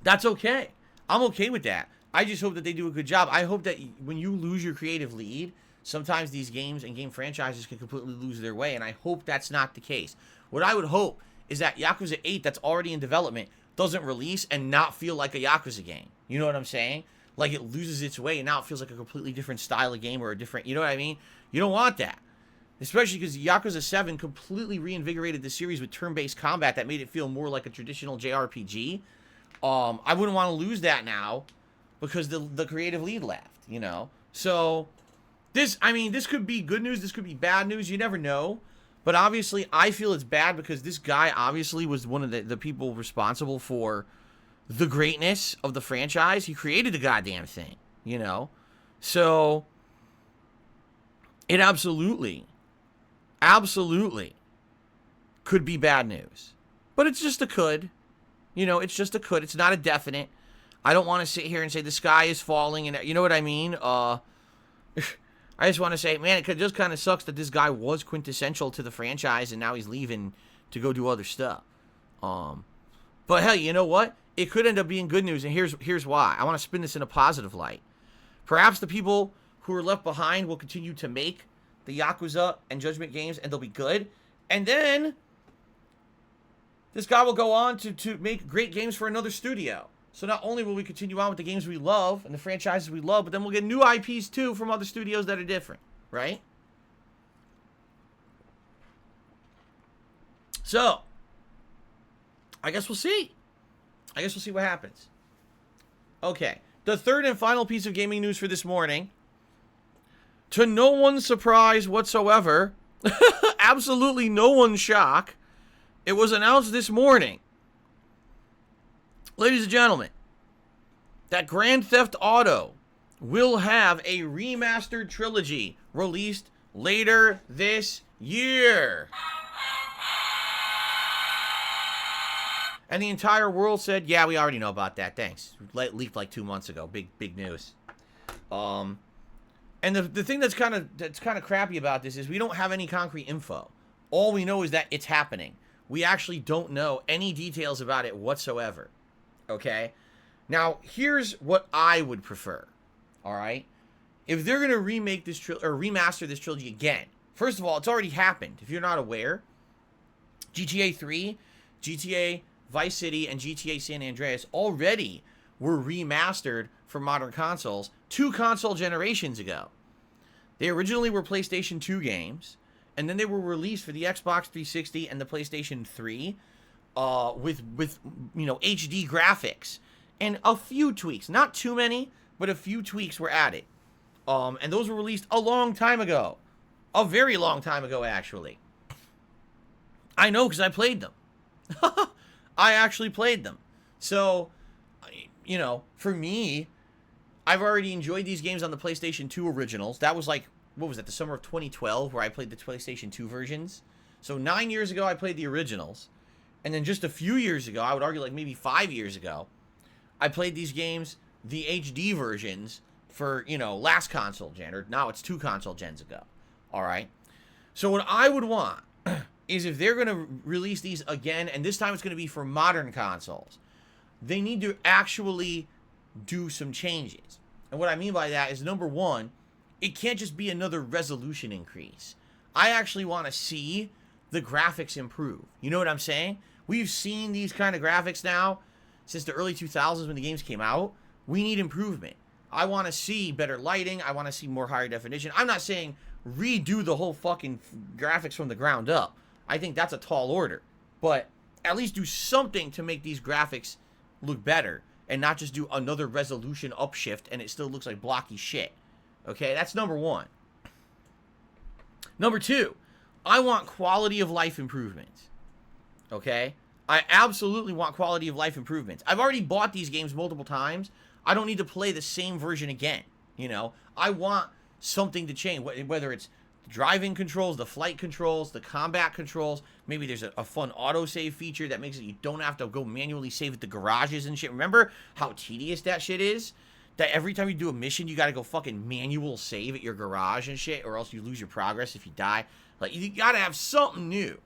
that's okay. I'm okay with that. I just hope that they do a good job. I hope that when you lose your creative lead, sometimes these games and game franchises can completely lose their way, and I hope that's not the case. What I would hope is that Yakuza 8 that's already in development doesn't release and not feel like a Yakuza game. You know what I'm saying? Like it loses its way and now it feels like a completely different style of game or a different, you know what I mean? You don't want that. Especially because Yakuza 7 completely reinvigorated the series with turn-based combat that made it feel more like a traditional JRPG. I wouldn't want to lose that now because the creative lead left, you know? So, this could be good news, this could be bad news, you never know. But obviously, I feel it's bad because this guy obviously was one of the people responsible for the greatness of the franchise. He created the goddamn thing, you know? So, it absolutely could be bad news. But it's just a could. You know, it's just a could. It's not a definite. I don't want to sit here and say the sky is falling and, you know what I mean? I just want to say, man, it just kind of sucks that this guy was quintessential to the franchise and now he's leaving to go do other stuff. But hell, you know what? It could end up being good news, and here's why. I want to spin this in a positive light. Perhaps the people who are left behind will continue to make the Yakuza and Judgment games, and they'll be good. And then this guy will go on to make great games for another studio. So not only will we continue on with the games we love and the franchises we love, but then we'll get new IPs too from other studios that are different, right? So, I guess we'll see. I guess we'll see what happens. Okay, the third and final piece of gaming news for this morning. to no one's surprise whatsoever, absolutely no one's shock, it was announced this morning, ladies and gentlemen, that Grand Theft Auto will have a remastered trilogy released later this year. And the entire world said, yeah, we already know about that. Thanks. Leaked like 2 months ago. Big news. And the thing that's kind of crappy about this is we don't have any concrete info. All we know is that it's happening. We actually don't know any details about it whatsoever. Okay? Now, here's what I would prefer. All right? If they're going to remake this remaster this trilogy again, first of all, it's already happened. If you're not aware, GTA 3, GTA Vice City, and GTA San Andreas already were remastered for modern consoles 2 console generations ago. They originally were PlayStation 2 games, and then they were released for the Xbox 360 and the PlayStation 3 with HD graphics and a few tweaks. Not too many, but a few tweaks were added. And those were released a long time ago. A very long time ago, actually. I know because I played them. I actually played them. So, for me, I've already enjoyed these games on the PlayStation 2 originals. That was like, what was that, the summer of 2012 where I played the PlayStation 2 versions. So 9 years ago, I played the originals. And then just a few years ago, I would argue like maybe 5 years ago, I played these games, the HD versions, for, last console gen. Or now it's 2 console gens ago. All right? So what I would want is if they're going to release these again, and this time it's going to be for modern consoles, they need to actually do some changes. And what I mean by that is, number one, it can't just be another resolution increase. I actually want to see the graphics improve. You know what I'm saying? We've seen these kind of graphics now since the early 2000s when the games came out. We need improvement. I want to see better lighting. I want to see more higher definition. I'm not saying redo the whole fucking graphics from the ground up. I think that's a tall order. But at least do something to make these graphics look better and not just do another resolution upshift and it still looks like blocky shit. Okay, that's number one. Number two, I want quality of life improvements. Okay? I absolutely want quality of life improvements. I've already bought these games multiple times. I don't need to play the same version again. I want something to change, whether it's the driving controls, the flight controls, the combat controls. Maybe there's a fun autosave feature that makes it you don't have to go manually save at the garages and shit. Remember how tedious that shit is? That every time you do a mission, you gotta go fucking manual save at your garage and shit, or else you lose your progress if you die. Like, you gotta have something new.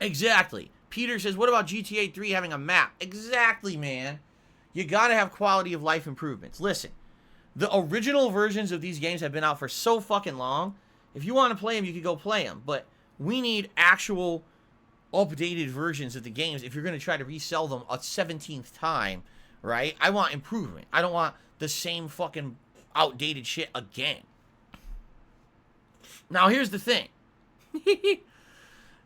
Exactly. Peter says, what about GTA 3 having a map? Exactly, man. You gotta have quality of life improvements. Listen, the original versions of these games have been out for so fucking long. If you want to play them, you can go play them. But we need actual updated versions of the games if you're going to try to resell them a 17th time, right? I want improvement. I don't want the same fucking outdated shit again. Now, here's the thing.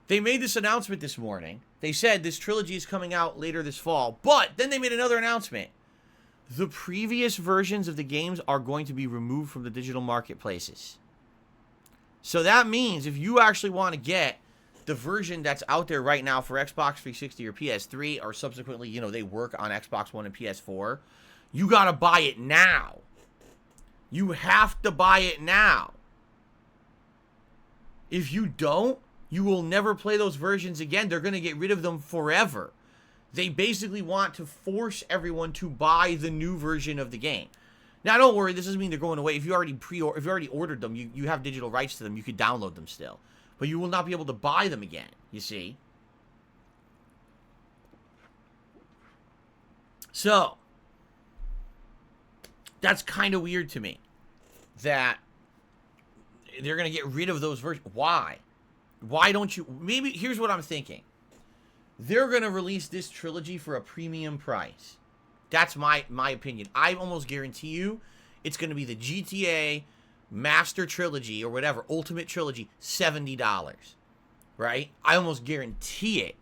They made this announcement this morning. They said this trilogy is coming out later this fall. But then they made another announcement. The previous versions of the games are going to be removed from the digital marketplaces. So that means if you actually want to get the version that's out there right now for Xbox 360 or PS3, or subsequently, they work on Xbox One and PS4, you got to buy it now. You have to buy it now. If you don't, you will never play those versions again. They're going to get rid of them forever. They basically want to force everyone to buy the new version of the game. Now, don't worry, this doesn't mean they're going away. If you already ordered them, you have digital rights to them, you could download them still. But you will not be able to buy them again, you see. So, that's kind of weird to me. That they're going to get rid of those versions. Why? Why don't you... Maybe, here's what I'm thinking. They're going to release this trilogy for a premium price. That's my opinion. I almost guarantee you it's going to be the GTA Master Trilogy or whatever, Ultimate Trilogy, $70. Right? I almost guarantee it.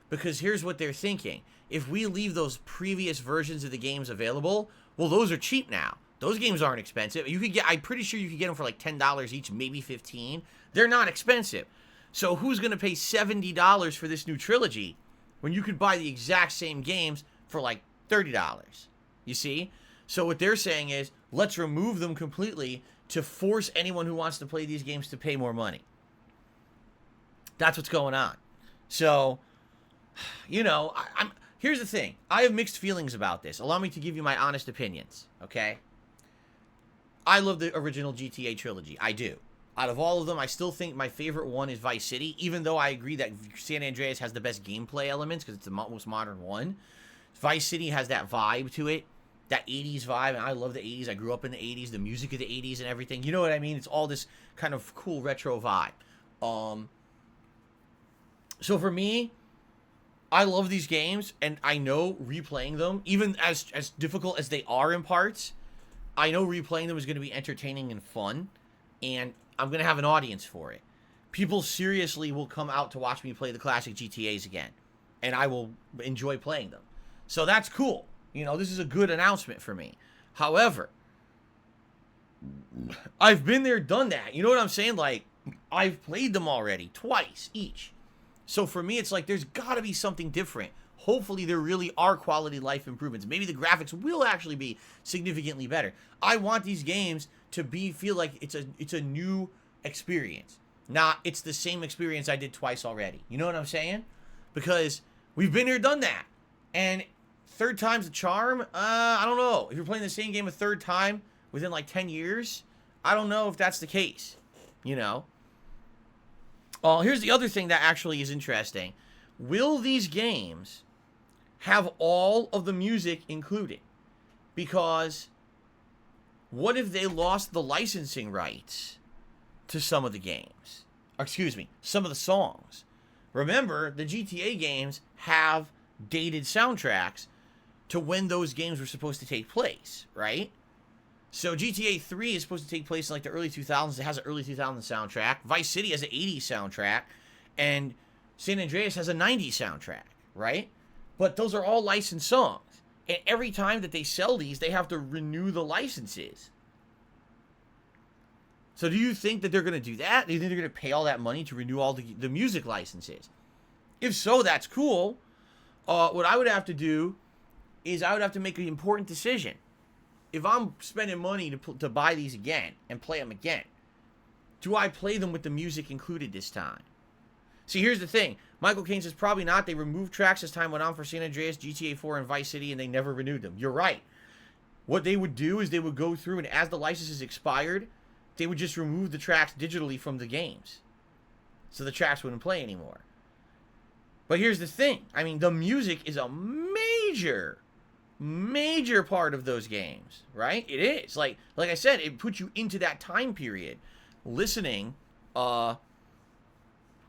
Because here's what they're thinking. if we leave those previous versions of the games available, well, those are cheap now. Those games aren't expensive. You could get, I'm pretty sure you could get them for like $10 each, maybe $15. They're not expensive. So who's going to pay $70 for this new trilogy when you could buy the exact same games for like $30? You see? So what they're saying is, let's remove them completely to force anyone who wants to play these games to pay more money. That's what's going on. So, you know, here's the thing. I have mixed feelings about this. Allow me to give you my honest opinions, okay? I love the original GTA trilogy. I do. Out of all of them, I still think my favorite one is Vice City, even though I agree that San Andreas has the best gameplay elements because it's the most modern one. Vice City has that vibe to it, that 80s vibe, and I love the 80s. I grew up in the 80s, the music of the 80s and everything. You know what I mean? It's all this kind of cool retro vibe. So for me, I love these games, and I know replaying them, even as difficult as they are in parts, I know replaying them is going to be entertaining and fun, and I'm going to have an audience for it. People seriously will come out to watch me play the classic GTAs again, and I will enjoy playing them. So that's cool. You know, this is a good announcement for me. However, I've been there, done that. You know what I'm saying? Like, I've played them already, twice each. So for me, it's like, there's got to be something different. Hopefully, there really are quality life improvements. Maybe the graphics will actually be significantly better. I want these games to feel like it's a new experience. Not, it's the same experience I did twice already. You know what I'm saying? Because we've been here, done that. And third time's the charm? I don't know. If you're playing the same game a third time within like 10 years, I don't know if that's the case. You know? Here's the other thing that actually is interesting. Will these games have all of the music included? Because what if they lost the licensing rights to some of the games? Or, excuse me, some of the songs. Remember, the GTA games have dated soundtracks to when those games were supposed to take place, right? So GTA 3 is supposed to take place in like the early 2000s. It has an early 2000s soundtrack. Vice City has an 80s soundtrack. And San Andreas has a 90s soundtrack, right? But those are all licensed songs. And every time that they sell these, they have to renew the licenses. So do you think that they're going to do that? Do you think they're going to pay all that money to renew all the music licenses? If so, that's cool. What I would have to do is I would have to make an important decision. If I'm spending money to buy these again and play them again, do I play them with the music included this time? See, here's the thing. Michael Caine says probably not. They removed tracks as time went on for San Andreas, GTA 4, and Vice City, and they never renewed them. You're right. What they would do is they would go through, and as the licenses expired, they would just remove the tracks digitally from the games. So the tracks wouldn't play anymore. But here's the thing. I mean, the music is a major part of those games, right? It is. Like I said, it puts you into that time period, listening to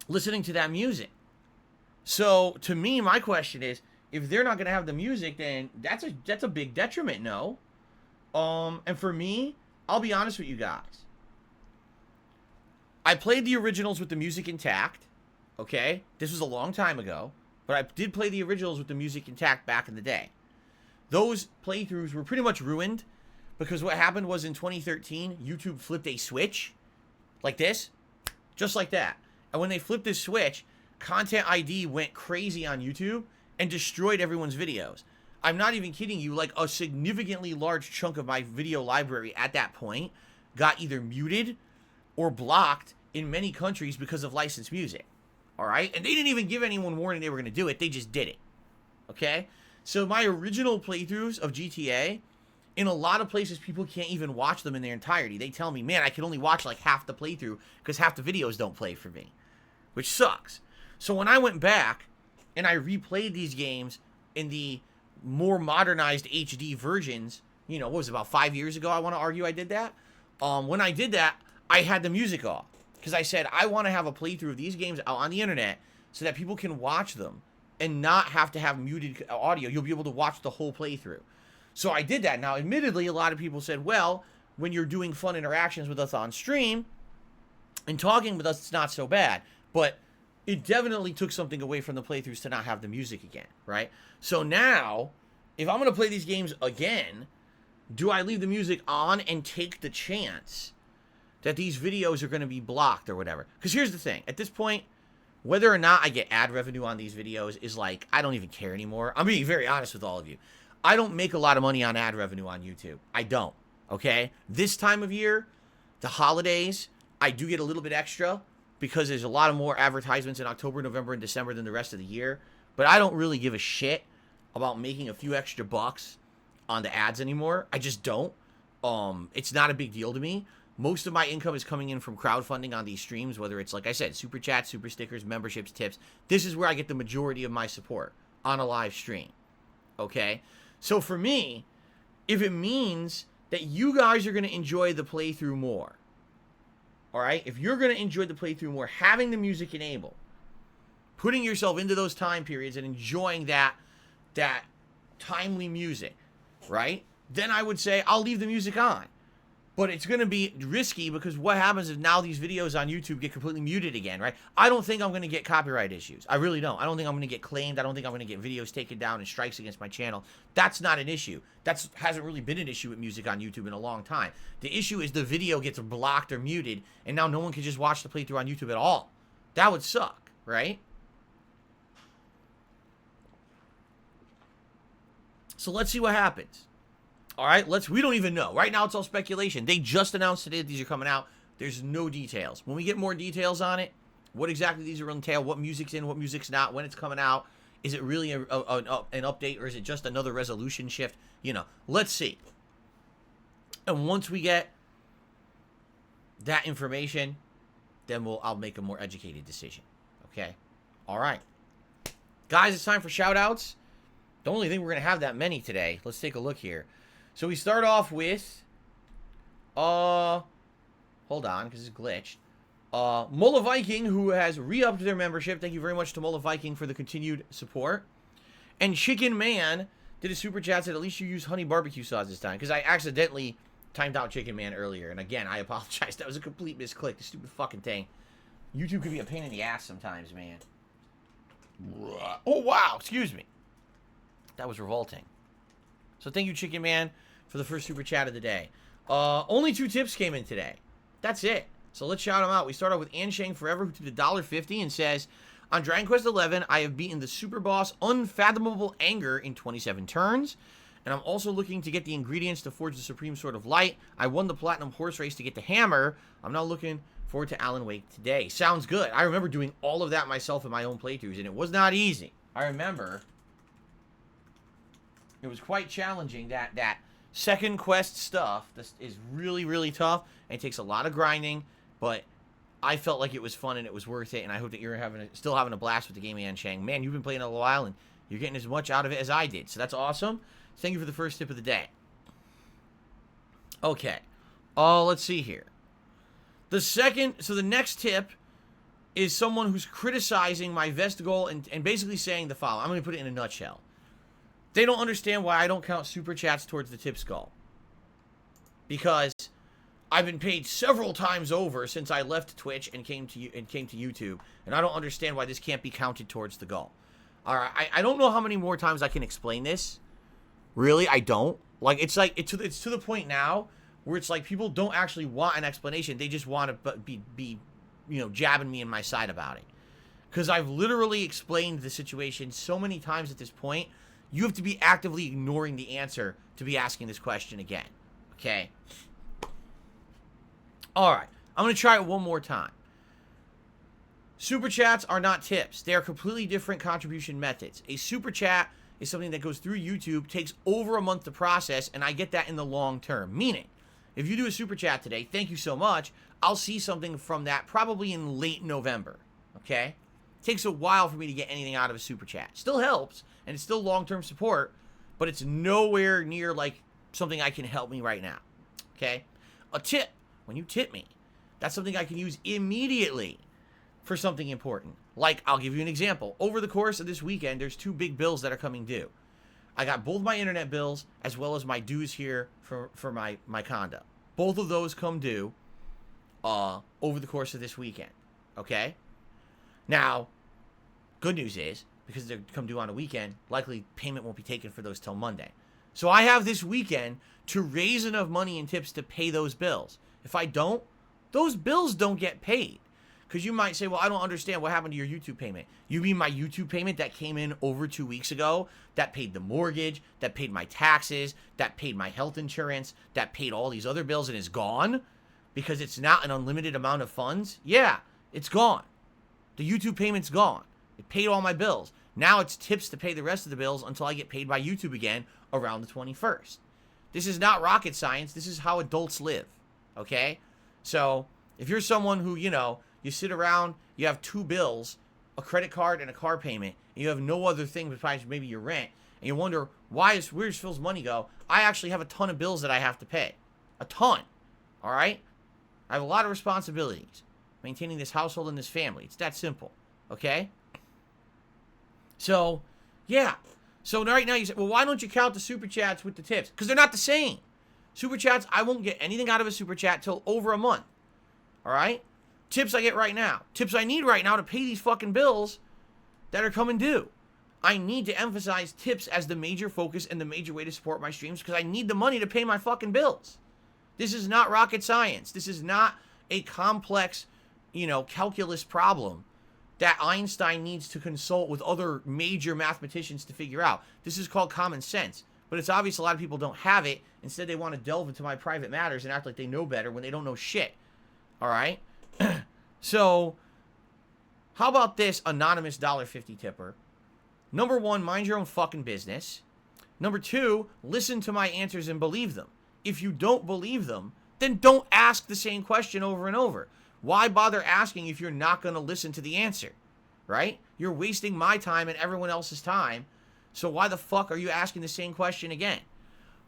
that music. So to me, my question is, if they're not going to have the music, then that's a big detriment, no? And for me, I'll be honest with you guys. I played the originals with the music intact, okay? This was a long time ago, but I did play the originals with the music intact back in the day. Those playthroughs were pretty much ruined because what happened was in 2013, YouTube flipped a switch like this, just like that. And when they flipped this switch, Content ID went crazy on YouTube and destroyed everyone's videos. I'm not even kidding you, like a significantly large chunk of my video library at that point got either muted or blocked in many countries because of licensed music. All right? And they didn't even give anyone warning they were going to do it. They just did it. Okay? So my original playthroughs of GTA, in a lot of places, people can't even watch them in their entirety. They tell me, man, I can only watch like half the playthrough because half the videos don't play for me, which sucks. So when I went back and I replayed these games in the more modernized HD versions, you know, what was it, about 5 years ago, I want to argue I did that. When I did that, I had the music off because I said, I want to have a playthrough of these games out on the internet so that people can watch them and not have to have muted audio. You'll be able to watch the whole playthrough. So I did that. Now, admittedly, a lot of people said, well, when you're doing fun interactions with us on stream and talking with us, it's not so bad. But it definitely took something away from the playthroughs to not have the music again, right? So now, if I'm going to play these games again, do I leave the music on and take the chance that these videos are going to be blocked or whatever? Because here's the thing. At this point, whether or not I get ad revenue on these videos is like, I don't even care anymore. I'm being very honest with all of you. I don't make a lot of money on ad revenue on YouTube. I don't, okay? This time of year, the holidays, I do get a little bit extra because there's a lot of more advertisements in October, November, and December than the rest of the year. But I don't really give a shit about making a few extra bucks on the ads anymore. I just don't. It's not a big deal to me. Most of my income is coming in from crowdfunding on these streams, whether it's, like I said, super chats, super stickers, memberships, tips. This is where I get the majority of my support on a live stream, okay? So for me, if it means that you guys are going to enjoy the playthrough more, all right? If you're going to enjoy the playthrough more, having the music enabled, putting yourself into those time periods and enjoying that timely music, right? Then I would say I'll leave the music on. But it's going to be risky because what happens if now these videos on YouTube get completely muted again, right? I don't think I'm going to get copyright issues. I really don't. I don't think I'm going to get claimed. I don't think I'm going to get videos taken down and strikes against my channel. That's not an issue. That hasn't really been an issue with music on YouTube in a long time. The issue is the video gets blocked or muted, and now no one can just watch the playthrough on YouTube at all. That would suck, right? So let's see what happens. All right, we don't even know. Right now, it's all speculation. They just announced today that these are coming out. There's no details. When we get more details on it, what exactly these are going to entail, what music's in, what music's not, when it's coming out, is it really an update, or is it just another resolution shift? You know, let's see. And once we get that information, then I'll make a more educated decision. Okay? All right. Guys, it's time for shout-outs. The only thing we're going to have that many today. Let's take a look here. So we start off with, hold on, because it's glitched. Mola Viking, who has re-upped their membership. Thank you very much to Mola Viking for the continued support. And Chicken Man did a super chat, said, at least you use honey barbecue sauce this time. Because I accidentally timed out Chicken Man earlier. And again, I apologize. That was a complete misclick. The stupid fucking thing. YouTube could be a pain in the ass sometimes, man. Oh, wow. Excuse me. That was revolting. So thank you, Chicken Man, for the first super chat of the day. Only 2 tips came in today. That's it. So let's shout them out. We start off with Anshang Forever, who tipped $1.50 and says, on Dragon Quest XI, I have beaten the super boss Unfathomable Anger in 27 turns. And I'm also looking to get the ingredients to forge the Supreme Sword of Light. I won the Platinum Horse Race to get the hammer. I'm now looking forward to Alan Wake today. Sounds good. I remember doing all of that myself in my own playthroughs, and it was not easy. I remember it was quite challenging. That second quest stuff is really, really tough, and it takes a lot of grinding, but I felt like it was fun and it was worth it, and I hope that you're still having a blast with the game, Anshang. Man, you've been playing it a while, and you're getting as much out of it as I did, so that's awesome. Thank you for the first tip of the day. Okay. Let's see here. The next tip is someone who's criticizing my Vest goal and basically saying the following. I'm going to put it in a nutshell. They don't understand why I don't count super chats towards the tips goal. Because I've been paid several times over since I left Twitch and came to YouTube, and I don't understand why this can't be counted towards the goal. All right, I don't know how many more times I can explain this. Really, I don't. Like, it's to the point now where it's like people don't actually want an explanation. They just want to be jabbing me in my side about it. Because I've literally explained the situation so many times at this point. You have to be actively ignoring the answer to be asking this question again. Okay? Alright. I'm going to try it one more time. Super chats are not tips. They are completely different contribution methods. A super chat is something that goes through YouTube, takes over a month to process, and I get that in the long term. Meaning, if you do a super chat today, thank you so much, I'll see something from that probably in late November. Okay? It takes a while for me to get anything out of a super chat. Still helps, and it's still long-term support, but it's nowhere near like something I can help me right now. Okay? A tip, when you tip me, that's something I can use immediately for something important. Like, I'll give you an example. Over the course of this weekend, there's 2 big bills that are coming due. I got both my internet bills as well as my dues here for my condo. Both of those come due over the course of this weekend. Okay? Now, good news is, because they're come due on a weekend, likely payment won't be taken for those till Monday. So I have this weekend to raise enough money in tips to pay those bills. If I don't, those bills don't get paid. Because you might say, well, I don't understand what happened to your YouTube payment. You mean my YouTube payment that came in over 2 weeks ago, that paid the mortgage, that paid my taxes, that paid my health insurance, that paid all these other bills and is gone? Because it's not an unlimited amount of funds? Yeah, it's gone. The YouTube payment's gone. It paid all my bills. Now it's tips to pay the rest of the bills until I get paid by YouTube again around the 21st. This is not rocket science. This is how adults live. Okay? So, if you're someone who, you sit around, you have 2 bills, a credit card and a car payment, and you have no other thing besides maybe your rent, and you wonder, where's Phil's money go? I actually have a ton of bills that I have to pay. A ton. All right? I have a lot of responsibilities. Maintaining this household and this family. It's that simple. Okay? So, yeah. So right now you say, well, why don't you count the Super Chats with the tips? Because they're not the same. Super Chats, I won't get anything out of a Super Chat till over a month. All right? Tips I get right now. Tips I need right now to pay these fucking bills that are coming due. I need to emphasize tips as the major focus and the major way to support my streams because I need the money to pay my fucking bills. This is not rocket science. This is not a complex, calculus problem that Einstein needs to consult with other major mathematicians to figure out. This is called common sense. But it's obvious a lot of people don't have it. Instead, they want to delve into my private matters and act like they know better when they don't know shit. All right? So, how about this anonymous $1.50 tipper? Number 1, mind your own fucking business. Number 2, listen to my answers and believe them. If you don't believe them, then don't ask the same question over and over. Why bother asking if you're not going to listen to the answer? Right? You're wasting my time and everyone else's time. So why the fuck are you asking the same question again?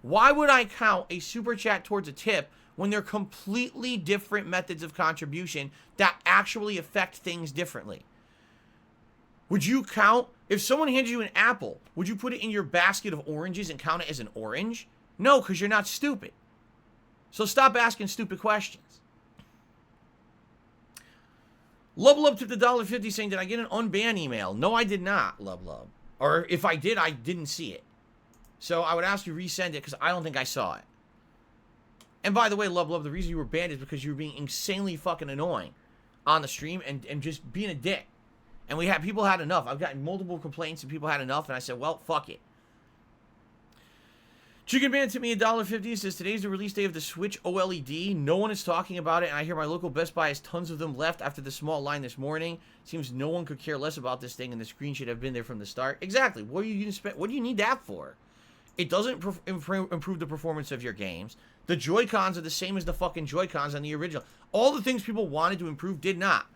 Why would I count a super chat towards a tip when they're completely different methods of contribution that actually affect things differently? Would you count, if someone hands you an apple, would you put it in your basket of oranges and count it as an orange? No, because you're not stupid. So stop asking stupid questions. Lub took the $1.50 saying, did I get an unban email? No, I did not, Lub. Or if I did, I didn't see it. So I would ask you resend it because I don't think I saw it. And by the way, Lub, the reason you were banned is because you were being insanely fucking annoying on the stream and just being a dick. And people had enough. I've gotten multiple complaints and people had enough, and I said, well, fuck it. Chicken Man sent me $1.50. It says, today's the release day of the Switch OLED. No one is talking about it, and I hear my local Best Buy has tons of them left after the small line this morning. Seems no one could care less about this thing, and the screen should have been there from the start. Exactly. What do you need that for? It doesn't improve the performance of your games. The Joy-Cons are the same as the fucking Joy-Cons on the original. All the things people wanted to improve did not.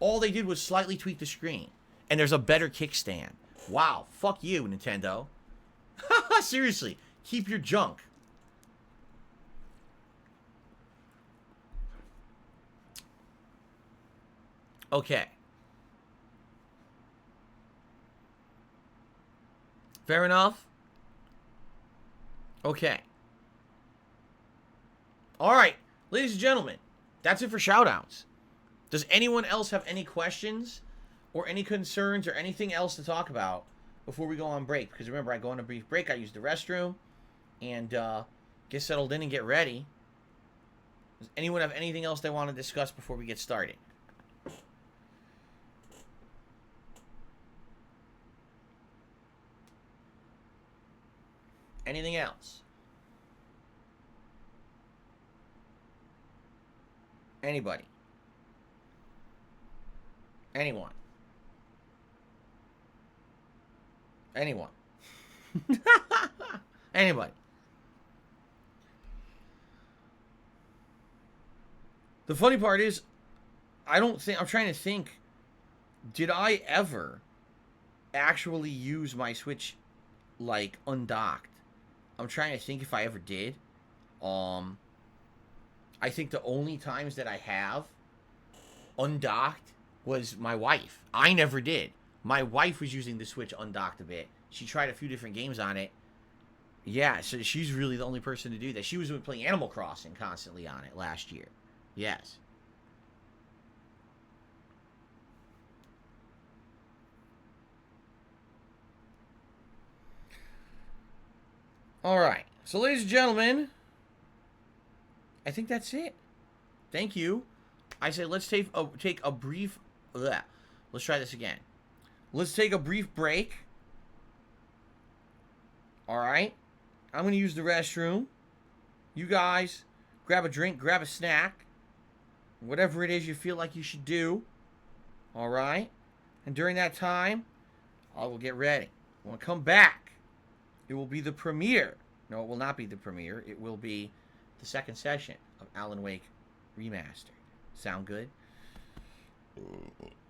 All they did was slightly tweak the screen. And there's a better kickstand. Wow. Fuck you, Nintendo. Seriously. Keep your junk. Okay. Fair enough. Okay. All right. Ladies and gentlemen, that's it for shoutouts. Does anyone else have any questions or any concerns or anything else to talk about before we go on break? Because remember, I go on a brief break. I use the restroom and get settled in and get ready. Does anyone have anything else they want to discuss before we get started? Anything else? Anybody? Anyone? Anyone? Anybody? The funny part is, I'm trying to think, did I ever actually use my Switch, like, undocked? I'm trying to think if I ever did. I think the only times that I have undocked was my wife. I never did. My wife was using the Switch undocked a bit. She tried a few different games on it. Yeah, so she's really the only person to do that. She was playing Animal Crossing constantly on it last year. Yes. All right. So, ladies and gentlemen, I think that's it. Thank you. I say let's take a brief... Bleh. Let's try this again. Let's take a brief break. All right. I'm going to use the restroom. You guys, grab a drink, grab a snack. Whatever it is you feel like you should do. All right. And during that time, I will get ready. When I come back, it will be the premiere. No, it will not be the premiere. It will be the second session of Alan Wake Remastered. Sound good?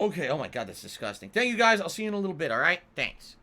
Okay, oh my god, that's disgusting. Thank you guys. I'll see you in a little bit, all right? Thanks.